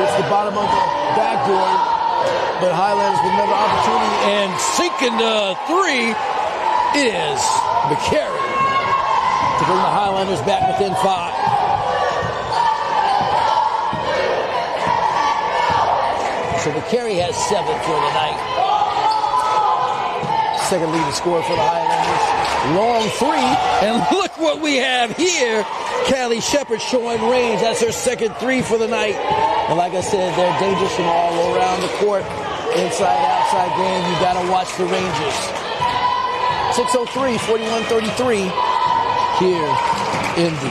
Hits the bottom of the backboard. But Highlanders with another opportunity. And sinking the three is McCary to bring the Highlanders back within 5. So McCary has 7 for the night. Second leading scorer for the Highlanders. Long three, and look what we have here. Callie Shepard showing range. That's her second 3 for the night. And like I said, they're dangerous from all around the court. Inside, outside game. You got to watch the Rangers. 6:03, 41-33 here in the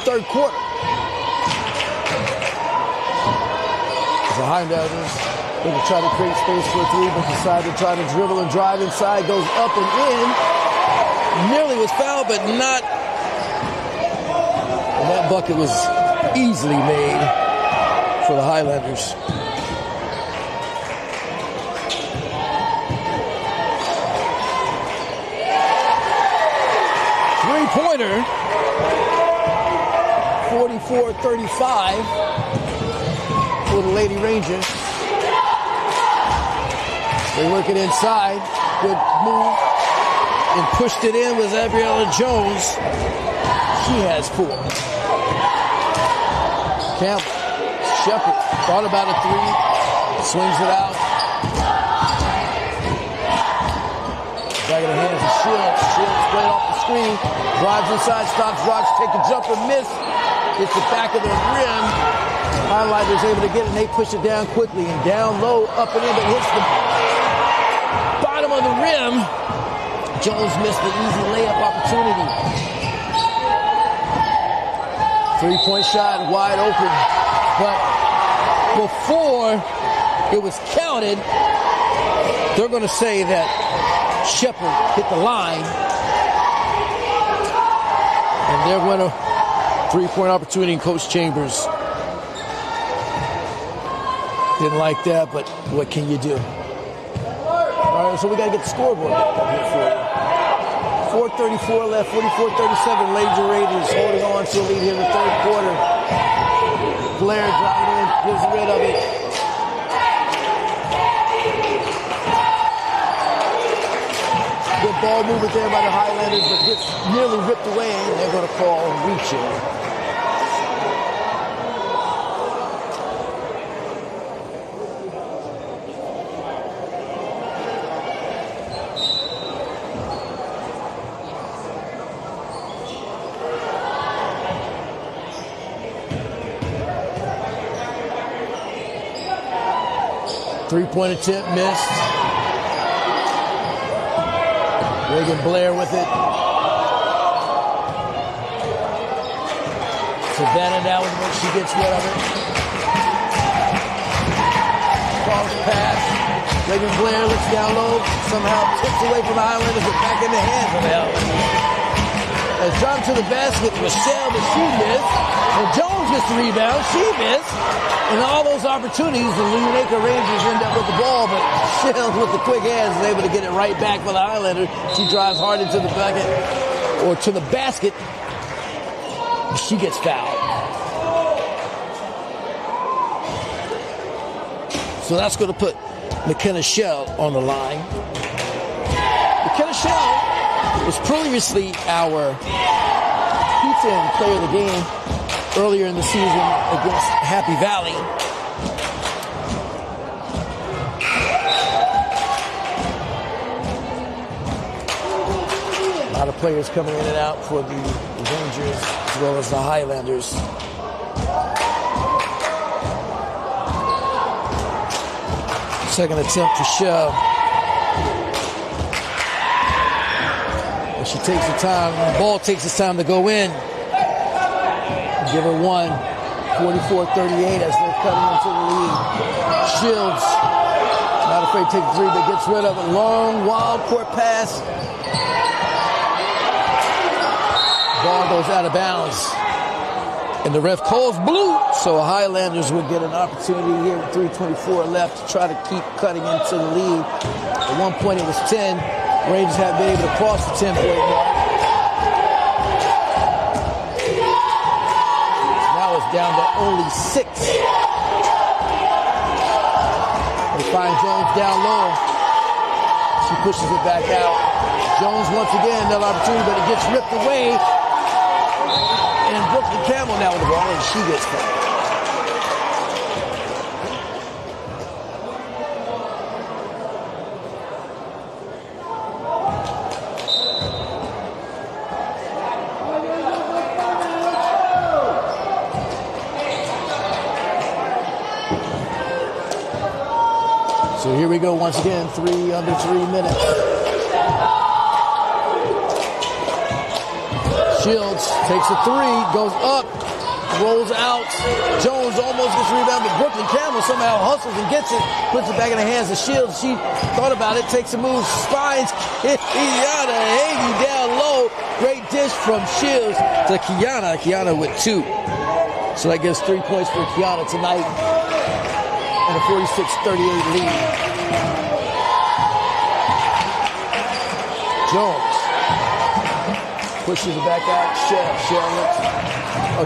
third quarter. The Highlanders going to try to create space for a three, but decide to try to dribble and drive inside. Goes up and in. Nearly was fouled, but not. And that bucket was easily made for the Highlanders. Three-pointer. 44-35. For the Lady Rangers. They work it inside. Good move. And pushed it in with Gabriella Jones. She has 4. Campbell. Shepard thought about a 3. Swings it out. Back in the hands of Shields. Shields played off the screen. Drives inside. Stops. Rocks. Take a jumper. Miss. Hits the back of the rim. Highlighters able to get it, and they push it down quickly and down low, up and in, but hits the bottom of the rim. Jones missed the easy layup opportunity. 3-point shot wide open, but before it was counted, they're going to say that Shepard hit the line, and they're going to 3-point opportunity in Coach Chambers. Didn't like that, but what can you do? All right, so we got to get the scoreboard back up here for you. 4:34 left, 44-37. Lady Raiders holding on to a lead here in the third quarter. Blair driving in, gets rid of it. Good ball movement there by the Highlanders, but gets nearly ripped away, and they're going to call reaching. Three-point attempt missed. Reagan Blair with it. Savannah now when she gets rid of it. Cross pass. Reagan Blair looks down low. Somehow tips away from the Highlanders, but back in the hands of the Highlanders. As dropped to the basket, Michelle, but she missed. And Jones gets the rebound. She missed. And all those opportunities, the Unaka Rangers end up with the ball, but Shell with the quick hands is able to get it right back for the Highlanders. She drives hard into the bucket, or to the basket. She gets fouled. So that's going to put McKenna Shell on the line. McKenna Shell was previously our P10 player of the game earlier in the season against Happy Valley. A lot of players coming in and out for the Rangers as well as the Highlanders. Second attempt for Shell. She takes her time. The ball takes its time to go in. Give her one. 44-38 as they're cutting into the lead. Shields, not afraid to take the three, but gets rid of it. Long, wild court pass. Ball goes out of bounds. And the ref calls blue. So Highlanders would get an opportunity here with 3:24 left to try to keep cutting into the lead. At one point it was 10. Rangers haven't been able to cross the 10-point mark. Now it's down to only 6. They find Jones down low. She pushes it back out. Jones once again, another opportunity, but it gets ripped away. And Brooklyn Campbell now with the ball, and she gets fouled. So here we go once again, under 3 minutes. Shields takes a three, goes up, rolls out. Jones almost gets rebounded, but Brooklyn Campbell somehow hustles and gets it, puts it back in the hands of Shields. She thought about it, takes a move, finds Kiana hanging down low. Great dish from Shields to Kiana. Kiana with 2. So that gives 3 points for Kiana tonight. And a 46-38 lead. Jones pushes it back out. Shell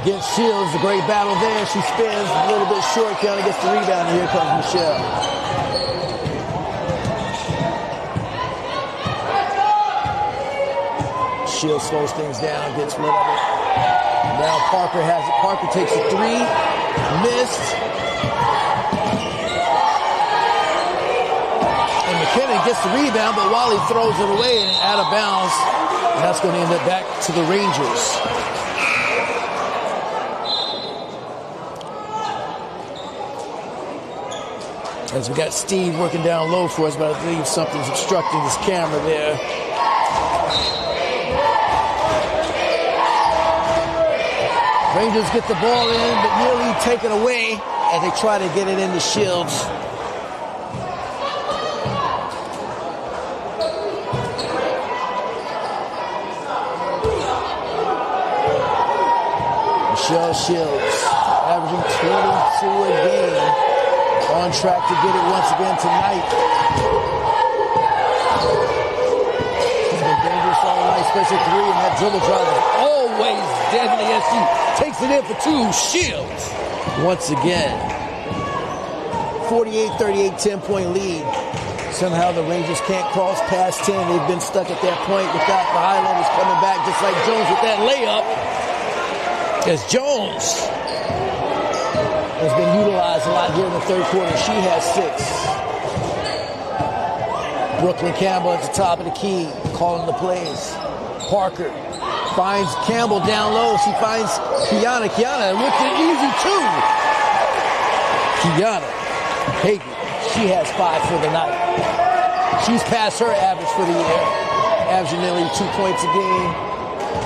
against Shields. A great battle there. She spins a little bit short. Kiana gets the rebound, and here comes Michelle. Shields slows things down, gets rid of it. Now Parker has it. Parker takes a three. Missed. McKinnon gets the rebound, but Wally throws it away and out of bounds. And that's going to end up back to the Rangers. As we got Steve working down low for us, but I believe something's obstructing his camera there. Rangers get the ball in, but nearly taken away as they try to get it into Shields. Michelle Shields, averaging 22 a game, on track to get it once again tonight. She's been dangerous all night, especially 3, and that dribble drive is always deadly as she takes it in for 2. Shields, once again. 48-38, 10-point lead. Somehow the Rangers can't cross past 10. They've been stuck at that point without the Highlanders coming back, just like Jones with that layup. As Jones has been utilized a lot here in the third quarter. She has 6. Brooklyn Campbell at the top of the key, calling the plays. Parker finds Campbell down low. She finds Kiana. Kiana with the easy 2. Kiana Hayden, she has 5 for the night. She's past her average for the year, averaging nearly 2 points a game.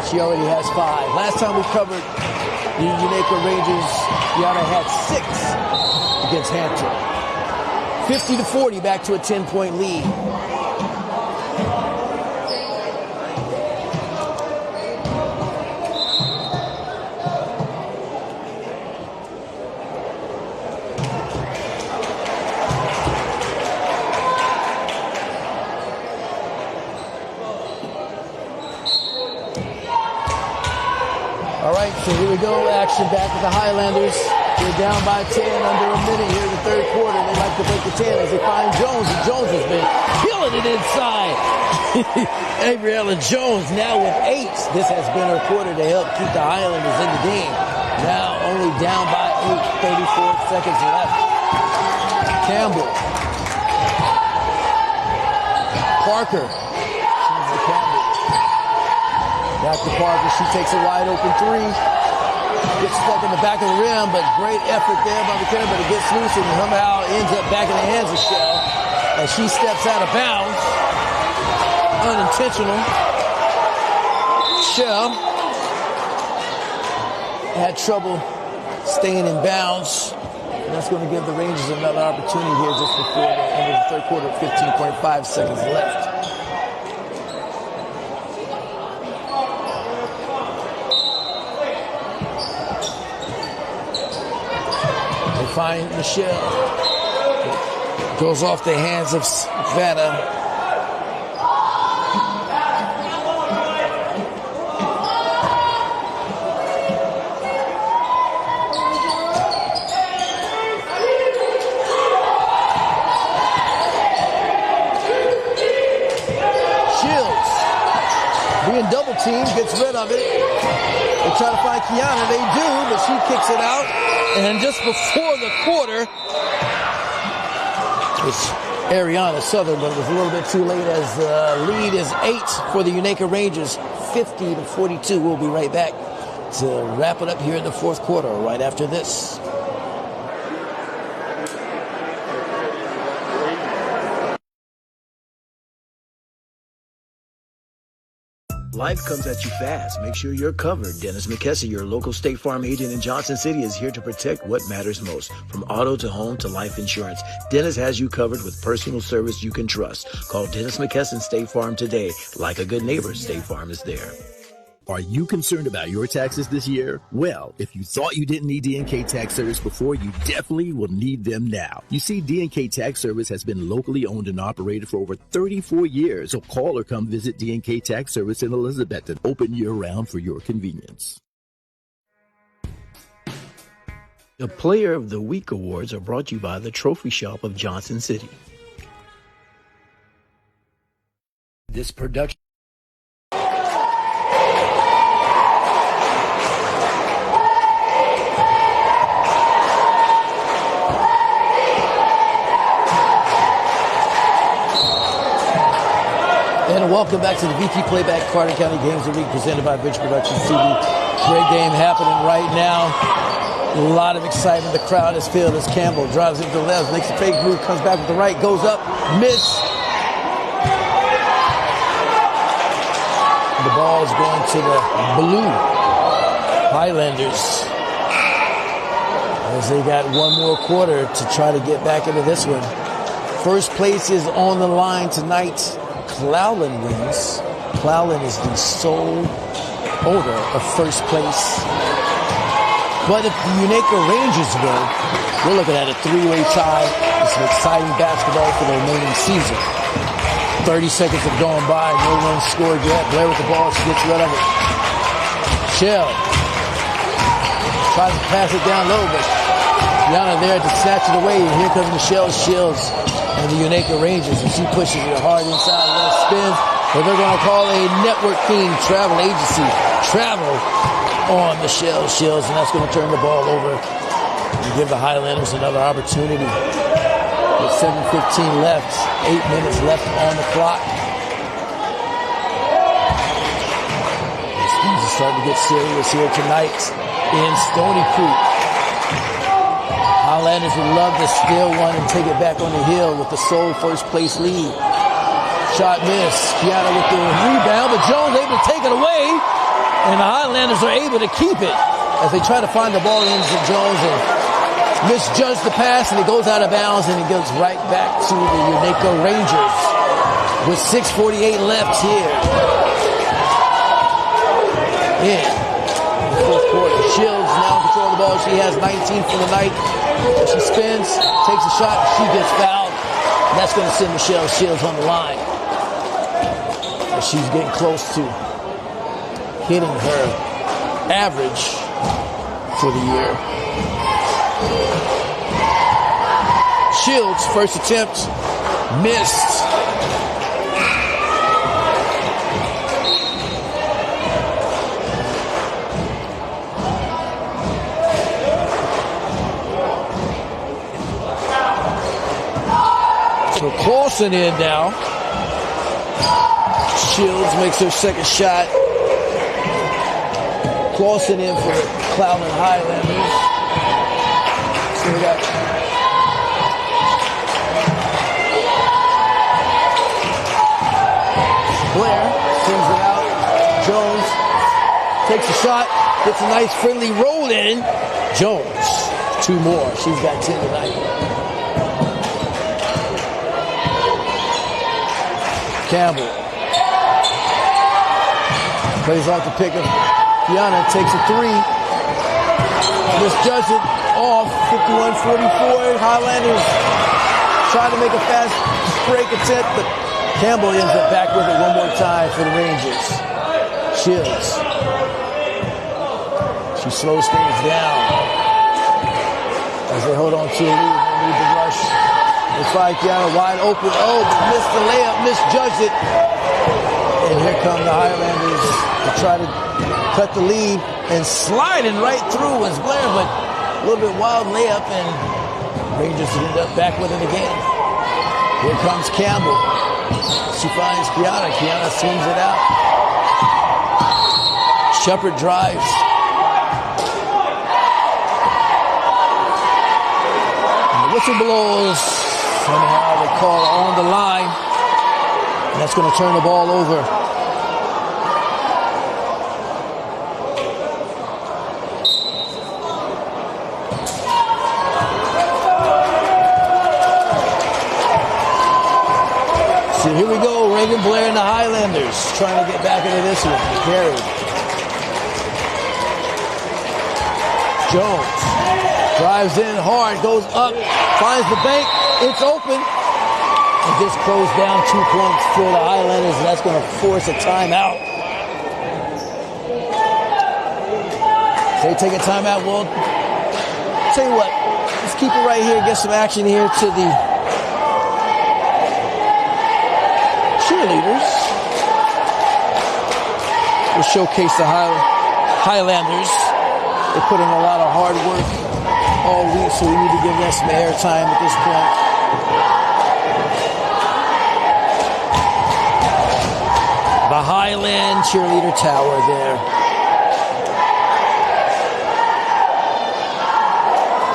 She already has 5. Last time we covered the Unaka Rangers, Kiana had 6 against Hampton. 50-40, back to a 10-point lead. All right, so here we go. Action back with the Highlanders. They're down by 10 under a minute here in the third quarter. They like to break the 10 as they find Jones, and Jones has been killing it inside. Gabriella Jones now with 8. This has been her quarter to help keep the Highlanders in the game. Now only down by 8, 34 seconds left. Campbell. Parker. Back to Parker. She takes a wide open 3. Gets stuck in the back of the rim, but great effort there by McKinnon, but it gets loose and somehow ends up back in the hands of Shell as she steps out of bounds. Unintentional. Shell had trouble staying in bounds. And that's going to give the Rangers another opportunity here just before the end of the third quarter, 15.5 seconds left. They find Michelle. Goes off the hands of Savannah. Double team, gets rid of it. They try to find Kiana. They do, but she kicks it out. And just before the quarter, it's Ariana Southern, but it was a little bit too late as the lead is 8 for the Unaka Rangers, 50-42. We'll be right back to wrap it up here in the fourth quarter right after this. Life comes at you fast. Make sure you're covered. Dennis McKesson, your local State Farm agent in Johnson City, is here to protect what matters most. From auto to home to life insurance, Dennis has you covered with personal service you can trust. Call Dennis McKesson State Farm today. Like a good neighbor, State Farm is there. Are you concerned about your taxes this year? Well, if you thought you didn't need D&K Tax Service before, you definitely will need them now. You see, D&K Tax Service has been locally owned and operated for over 34 years. So call or come visit D&K Tax Service in Elizabethton, open year-round for your convenience. The Player of the Week Awards are brought to you by the Trophy Shop of Johnson City. This production. And welcome back to the VP Playback Carter County Games of the Week presented by Vince Productions TV. Great game happening right now. A lot of excitement. The crowd is filled as Campbell drives into the left, makes a fake move, comes back with the right, goes up, miss. The ball is going to the blue Highlanders as they got one more quarter to try to get back into this one. First place is on the line tonight. Cloudland wins. Cloudland is the sole owner of first place. But if the Unaka Rangers win, we're looking at a three-way tie. It's an exciting basketball for the remaining season. 30 seconds have gone by. No one scored yet. Blair with the ball. She gets rid of it. Shell tries to pass it down low, but Yana there to snatch it away. And here comes Michelle Shields and the Unaka Rangers, and she pushes it hard inside. That spins, but they're going to call a networking travel agency travel on Michelle Shields, and that's going to turn the ball over and give the Highlanders another opportunity. With 7:15 left, 8 minutes left on the clock. Things are starting to get serious here tonight in Stony Creek. Highlanders would love to steal one and take it back on the hill with the sole first place lead. Shot miss. Kiana with the rebound, but Jones able to take it away, and the Highlanders are able to keep it as they try to find the ball into Jones and misjudged the pass, and it goes out of bounds, and it goes right back to the Unaka Rangers with 6:48 left here in the fourth quarter. Shields now in control of the ball. She has 19 for the night. She spins, takes a shot, she gets fouled. And that's going to send Michelle Shields on the line. As she's getting close to hitting her average for the year. Shields, first attempt, missed. So Clausen in now. Shields makes her second shot. Clausen in for the Cloudland Highlanders. So we got Blair sends it out. Jones takes a shot, gets a nice friendly roll in. Jones, 2 more. She's got 10 tonight. Campbell plays off the pick of Kiana, takes a 3. Misjudged it off, 51-44. Highlanders try to make a fast break attempt, but Campbell ends up back with it one more time for the Rangers. Shields. She slows things down as they hold on to a lead. They need to rush. They find Kiana wide open. Oh, but missed the layup, misjudged it. And here come the Highlanders to try to cut the lead, and sliding right through was Blair, but a little bit wild layup, and Rangers end up back with it again. Here comes Campbell. She finds Kiana. Kiana swings it out. Shepard drives. And the whistle blows. Somehow they call on the line. And that's going to turn the ball over. So here we go, Reagan Blair and the Highlanders trying to get back into this one. Carried. Jones drives in hard, goes up, finds the bank, it's open. And just closed down 2 points for the Highlanders, and that's going to force a timeout. They take a timeout. Well, tell you what, let's keep it right here, get some action here to the cheerleaders. We'll showcase the Highlanders. They put in a lot of hard work all week, so we need to give them some airtime at this point. The Highland cheerleader tower there.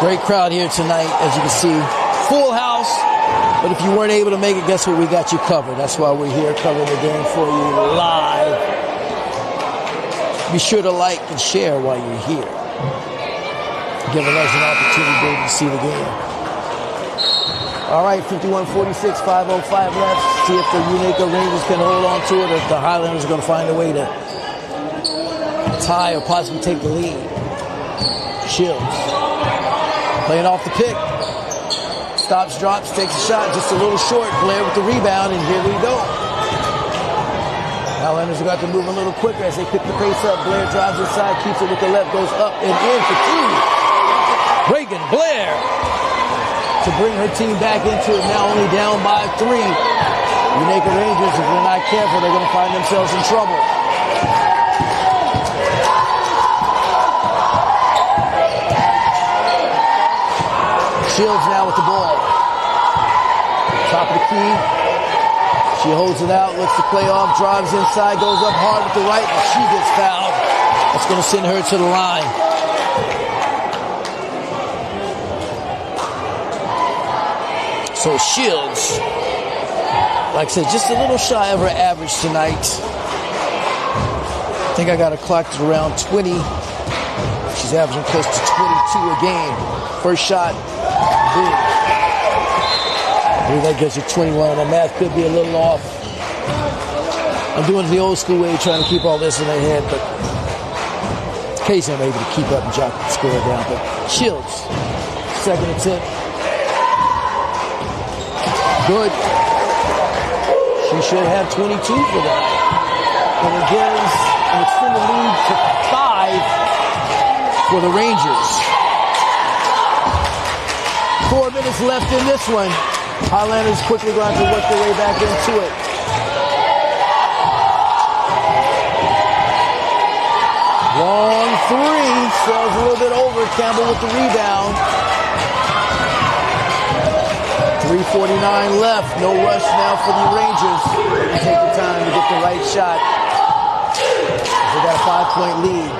Great crowd here tonight, as you can see. Full house. But if you weren't able to make it, guess what? We got you covered. That's why we're here covering the game for you live. Be sure to like and share while you're here. Giving us an opportunity to see the game. All right, 51-46, 5:05 left. See if the Unaka Rangers can hold on to it, or if the Highlanders are going to find a way to tie or possibly take the lead. Shields playing off the pick. Stops, drops, takes a shot, just a little short. Blair with the rebound, and here we go. Highlanders have got to move a little quicker as they pick the pace up. Blair drives inside, keeps it with the left, goes up and in for 2. Reagan Blair to bring her team back into it, now only down by 3. Unaka Rangers, if they're not careful, they're going to find themselves in trouble. Shields now with the ball. Top of the key. She holds it out, looks to play off, drives inside, goes up hard with the right, and she gets fouled. That's going to send her to the line. So Shields, like I said, just a little shy of her average tonight. I think I got her clocked at around 20. She's averaging close to 22 a game. First shot, big. I believe that gets you 21. My math could be a little off. I'm doing it the old school way, trying to keep all this in my head, but occasionally I'm able to keep up and jot the score down. But Shields, second attempt. Good. She should have 22 for that. And it gives an extended lead to 5 for the Rangers. 4 minutes left in this one. Highlanders quickly going to work their way back into it. Long 3, sails a little bit over. Campbell with the rebound. 3:49 left. No rush now for the Rangers. They take the time to get the right shot. They got a 5-point lead.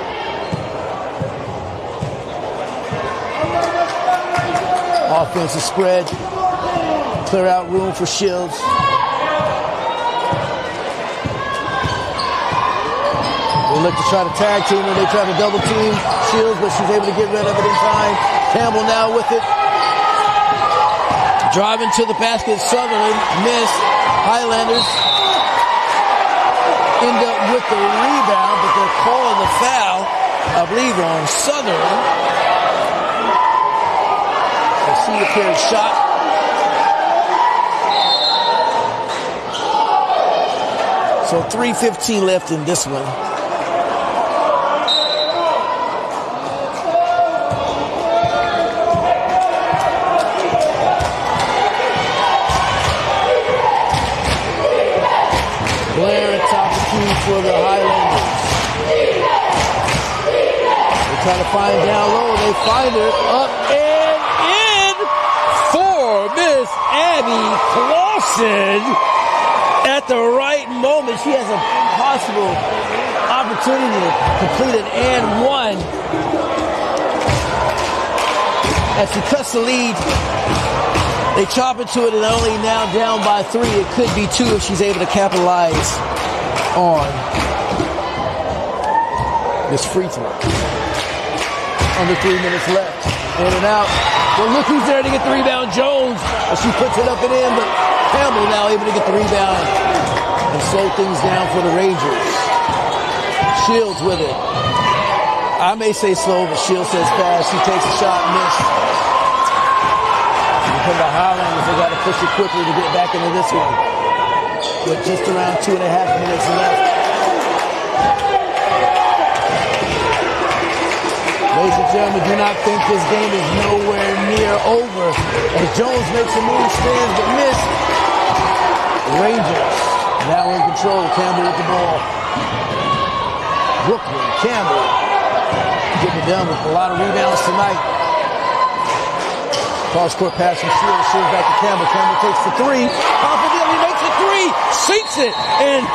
Offensive spread. Clear out room for Shields. They look to try to tag team her. They try to double team Shields, but she's able to get rid of it in time. Campbell now with it. Driving to the basket. Sutherland missed. Highlanders end up with the rebound, but they're calling the foul, I believe, on Sutherland. Let's see if there's a shot. So 3:15 left in this one. Blair at top of key for the Highlanders. They try to find down low. They find her up and in for Miss Abby Clausen. At the right moment, she has a possible opportunity to complete an and one. As she cuts the lead, they chop into it and only now down by 3. It could be 2 if she's able to capitalize on this free throw. Under 3 minutes left. In and out. Well, look who's there to get the rebound. Jones. As she puts it up and in, but Campbell now able to get the rebound and slow things down for the Rangers. Shields with it. I may say slow, but Shields says fast. She takes a shot, missed. And from the Highlanders, they got to push it quickly to get back into this one. With just around 2.5 minutes left. Ladies and gentlemen, do not think this game is nowhere near over. As Jones makes a move, stands but missed. Rangers now in control. Campbell with the ball. Brooklyn, Campbell getting it done with a lot of rebounds tonight. Cross-court pass from Shields. Shields back to Campbell. Campbell takes the 3. Confidently makes a 3. Sinks it. And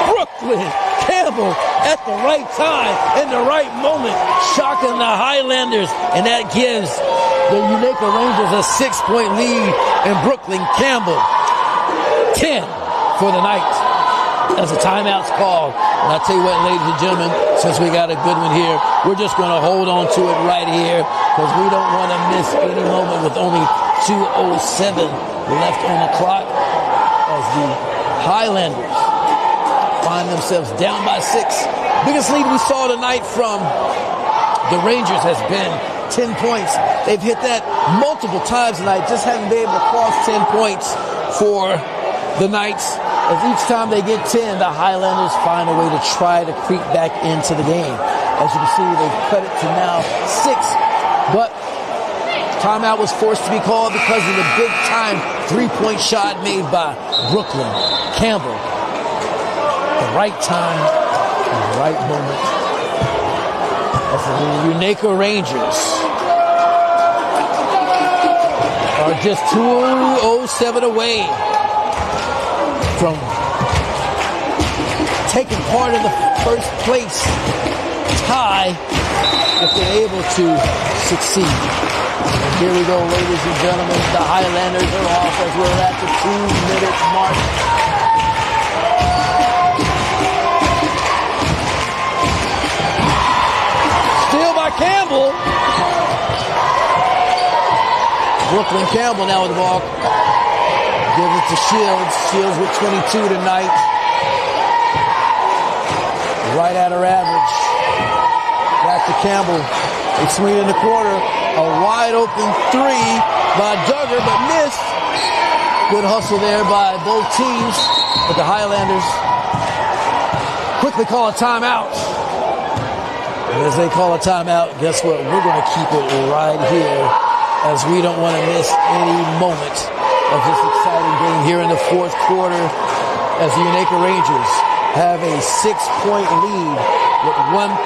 Brooklyn Campbell at the right time and the right moment, shocking the Highlanders, and that gives the Unaka Rangers a 6-point lead, and Brooklyn Campbell 10 for the night as the timeout's called. And I'll tell you what, ladies and gentlemen, since we got a good one here, we're just going to hold on to it right here because we don't want to miss any moment with only 2:07 left on the clock as the Highlanders find themselves down by 6. Biggest lead we saw tonight from the Rangers has been 10 points. They've hit that multiple times tonight, just haven't been able to cross 10 points for the Knights. As each time they get 10, the Highlanders find a way to try to creep back into the game. As you can see, they've cut it to now 6. But timeout was forced to be called because of the big-time 3-point shot made by Brooklyn Campbell. The right time, and the right moment. As the Unaka Rangers are just 2:07 away from taking part in the first place tie if they're able to succeed. And here we go, ladies and gentlemen. The Highlanders are off as we're at the 2-minute mark. Steal by Campbell. Brooklyn Campbell now with the ball. Gives it to Shields. Shields with 22 tonight. Right at her average. Back to Campbell. They swing in the corner. A wide open 3 by Duggar, but missed. Good hustle there by both teams. But the Highlanders quickly call a timeout. And as they call a timeout, guess what? We're going to keep it right here as we don't want to miss any moment of this exciting game here in the fourth quarter as the Unaka Rangers have a 6-point lead with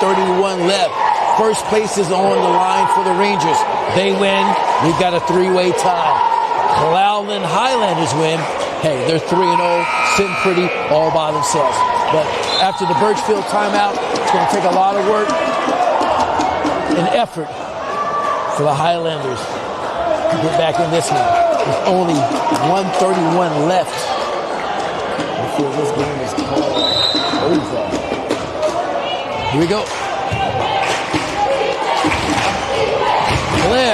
1:31 left. First place is on the line for the Rangers. They win. We've got a 3-way tie. Cloudland Highlanders win. Hey, they're 3-0, sitting pretty all by themselves. But after the Birchfield timeout, it's going to take a lot of work and effort for the Highlanders to get back in this one. With only 1:31 left before this game is called over. Here we go. Blair.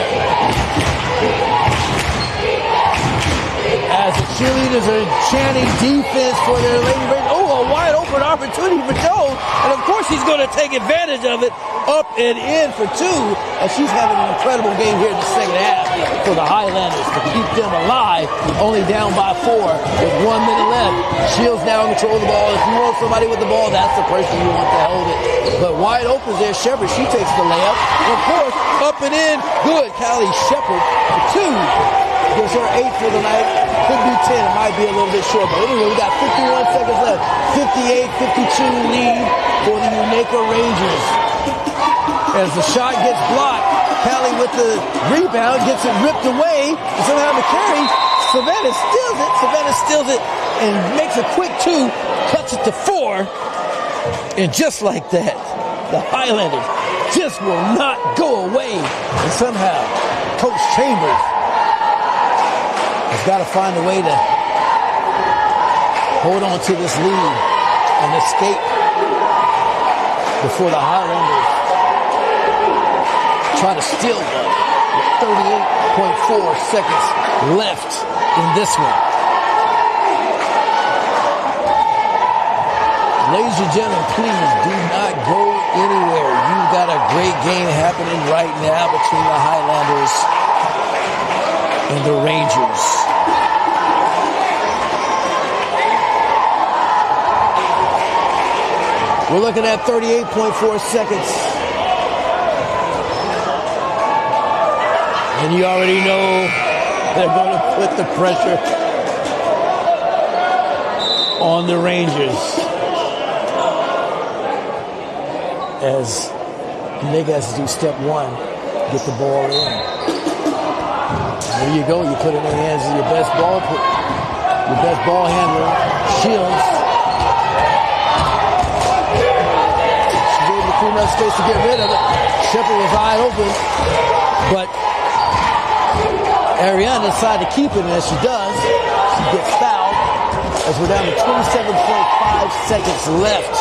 As the cheerleaders are chanting defense for their Lady Raiders. Oh, a wide open opportunity for Joe. And of course he's going to take advantage of it. Up and in for two. And she's having an incredible game here in the second half for the Highlanders to keep them alive. Only down by 4 with 1 minute left. Shields now in control of the ball. If you want somebody with the ball, that's the person you want to hold it. But wide open there, Shepard. She takes the layup. And of course, up and in. Good. Callie Shepard for 2. Gives her 8 for the night. Could be 10. It might be a little bit short. But anyway, we got 51 seconds left. 58-52 lead for the Unaka Rangers. As the shot gets blocked, Callie with the rebound gets it ripped away. And somehow McCary, Savannah steals it and makes a quick 2. Cuts it to 4. And just like that, the Highlanders just will not go away. And somehow, Coach Chambers has got to find a way to hold on to this lead and escape before the Highlanders try to steal one. 38.4 seconds left in this one. Ladies and gentlemen, please do not go anywhere. You've got a great game happening right now between the Highlanders and the Rangers. We're looking at 38.4 seconds. And you already know they're going to put the pressure on the Rangers. As Nick has to do step 1, get the ball in. There you go. You put it in the hands of your best ball handler, Shields. She gave the crew enough space to get rid of it. Shepard was wide open, but Ariana decided to keep it, and as she does, she gets fouled as we're down to 27.5 seconds left.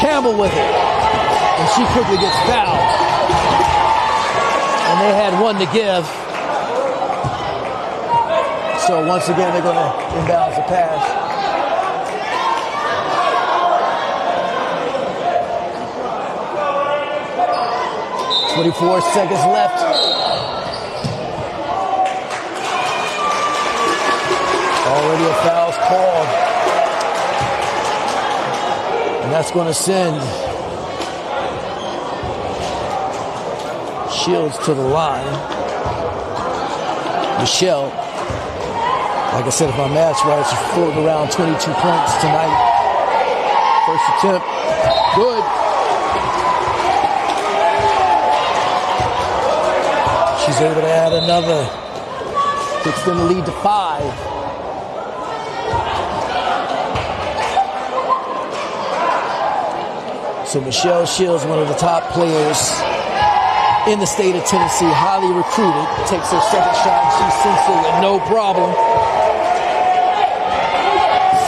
Campbell with it, and she quickly gets fouled. And they had 1 to give. So once again, they're going to inbounds the pass. 24 seconds left. Already a foul's called. And that's going to send Shields to the line. Michelle, like I said, if my math's right, she scored around 22 points tonight. First attempt, good. She's able to add another. Takes them to lead to 5. So Michelle Shields, one of the top players in the state of Tennessee, highly recruited, takes her second shot and she sinks it with no problem.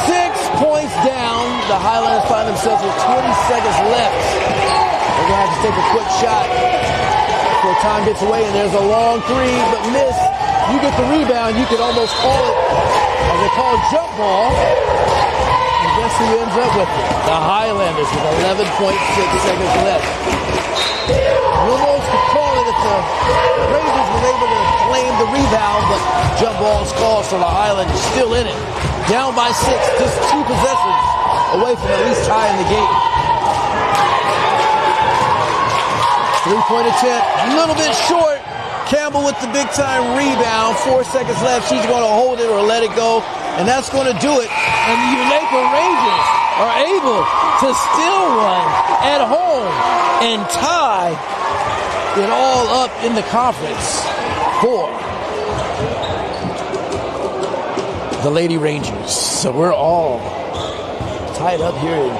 6 points down. The Highlanders find themselves with 20 seconds left. They're going to have to take a quick shot before time gets away, and there's a long 3, but miss. You get the rebound, you could almost call it, as they call it, jump ball. And guess who ends up with it? The Highlanders with 11.6 seconds left. You almost could call it if the Rangers were able to claim the rebound, but jump ball's called, so the Highlanders still in it. Down by 6, just 2 possessions away from at least tying the game. 3-point attempt, a little bit short. Campbell with the big-time rebound. 4 seconds left. She's going to hold it or let it go, and that's going to do it. And the Unaka Rangers are able to steal one at home and tie it all up in the conference for the Lady Rangers. So we're all tied up here in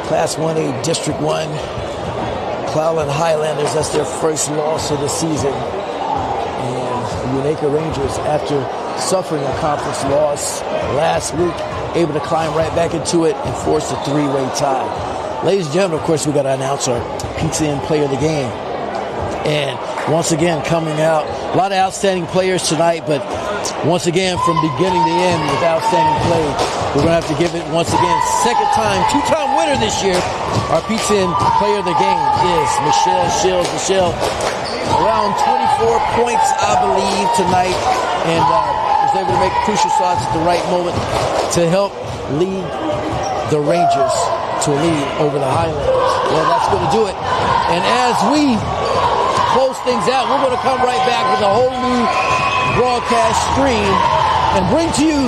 Class 1A District 1. Cloudland Highlanders, that's their first loss of the season. And the Unaka Rangers, after suffering a conference loss last week, able to climb right back into it and force a 3-way tie. Ladies and gentlemen, of course, we got to announce our Pizza Inn Player of the Game. And once again, coming out, a lot of outstanding players tonight, but once again, from beginning to end with outstanding play, we're going to have to give it once again, second time, 2-time winner this year. Our Pizza Inn Player of the Game is Michelle Shields. Michelle, around 24 points, I believe, tonight, and was able to make crucial shots at the right moment to help lead the Rangers to a lead over the Highlanders. Well, that's going to do it. And as we close things out, we're going to come right back with a whole new broadcast stream and bring to you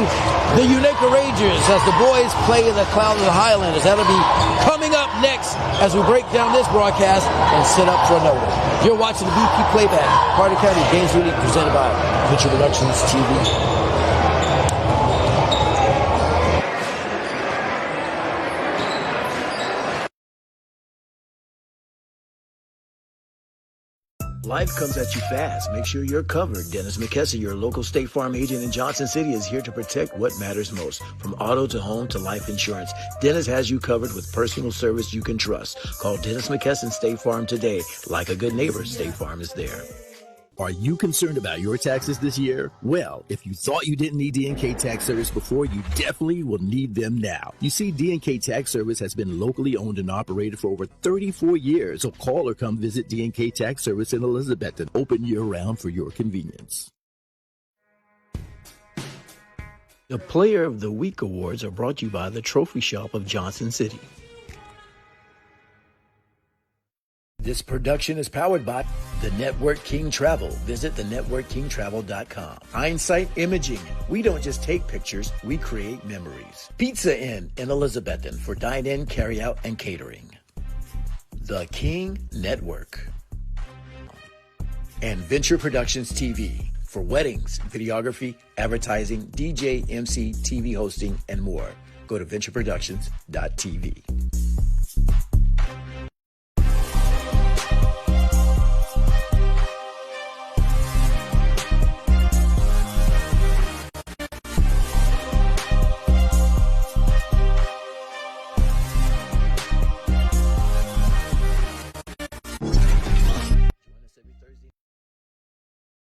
the Unaka Rangers as the boys play the Cloudland Highlanders. That'll be coming up next as we break down this broadcast and set up for another one. You're watching the VP Playback, Carter County Games Week, presented by Venture Productions TV. Life comes at you fast. Make sure you're covered. Dennis McKesson, your local State Farm agent in Johnson City, is here to protect what matters most. From auto to home to life insurance, Dennis has you covered with personal service you can trust. Call Dennis McKesson State Farm today. Like a good neighbor, State Farm is there. Are you concerned about your taxes this year? Well, if you thought you didn't need D&K Tax Service before, you definitely will need them now. You see, D&K Tax Service has been locally owned and operated for over 34 years. So call or come visit D&K Tax Service in Elizabethton, open year-round for your convenience. The Player of the Week Awards are brought to you by the Trophy Shop of Johnson City. This production is powered by the Network King Travel. Visit thenetworkkingtravel.com. Hindsight Imaging. We don't just take pictures, we create memories. Pizza Inn in Elizabethton for dine-in, carry-out, and catering. The King Network. And Venture Productions TV for weddings, videography, advertising, DJ, MC, TV hosting, and more. Go to ventureproductions.tv.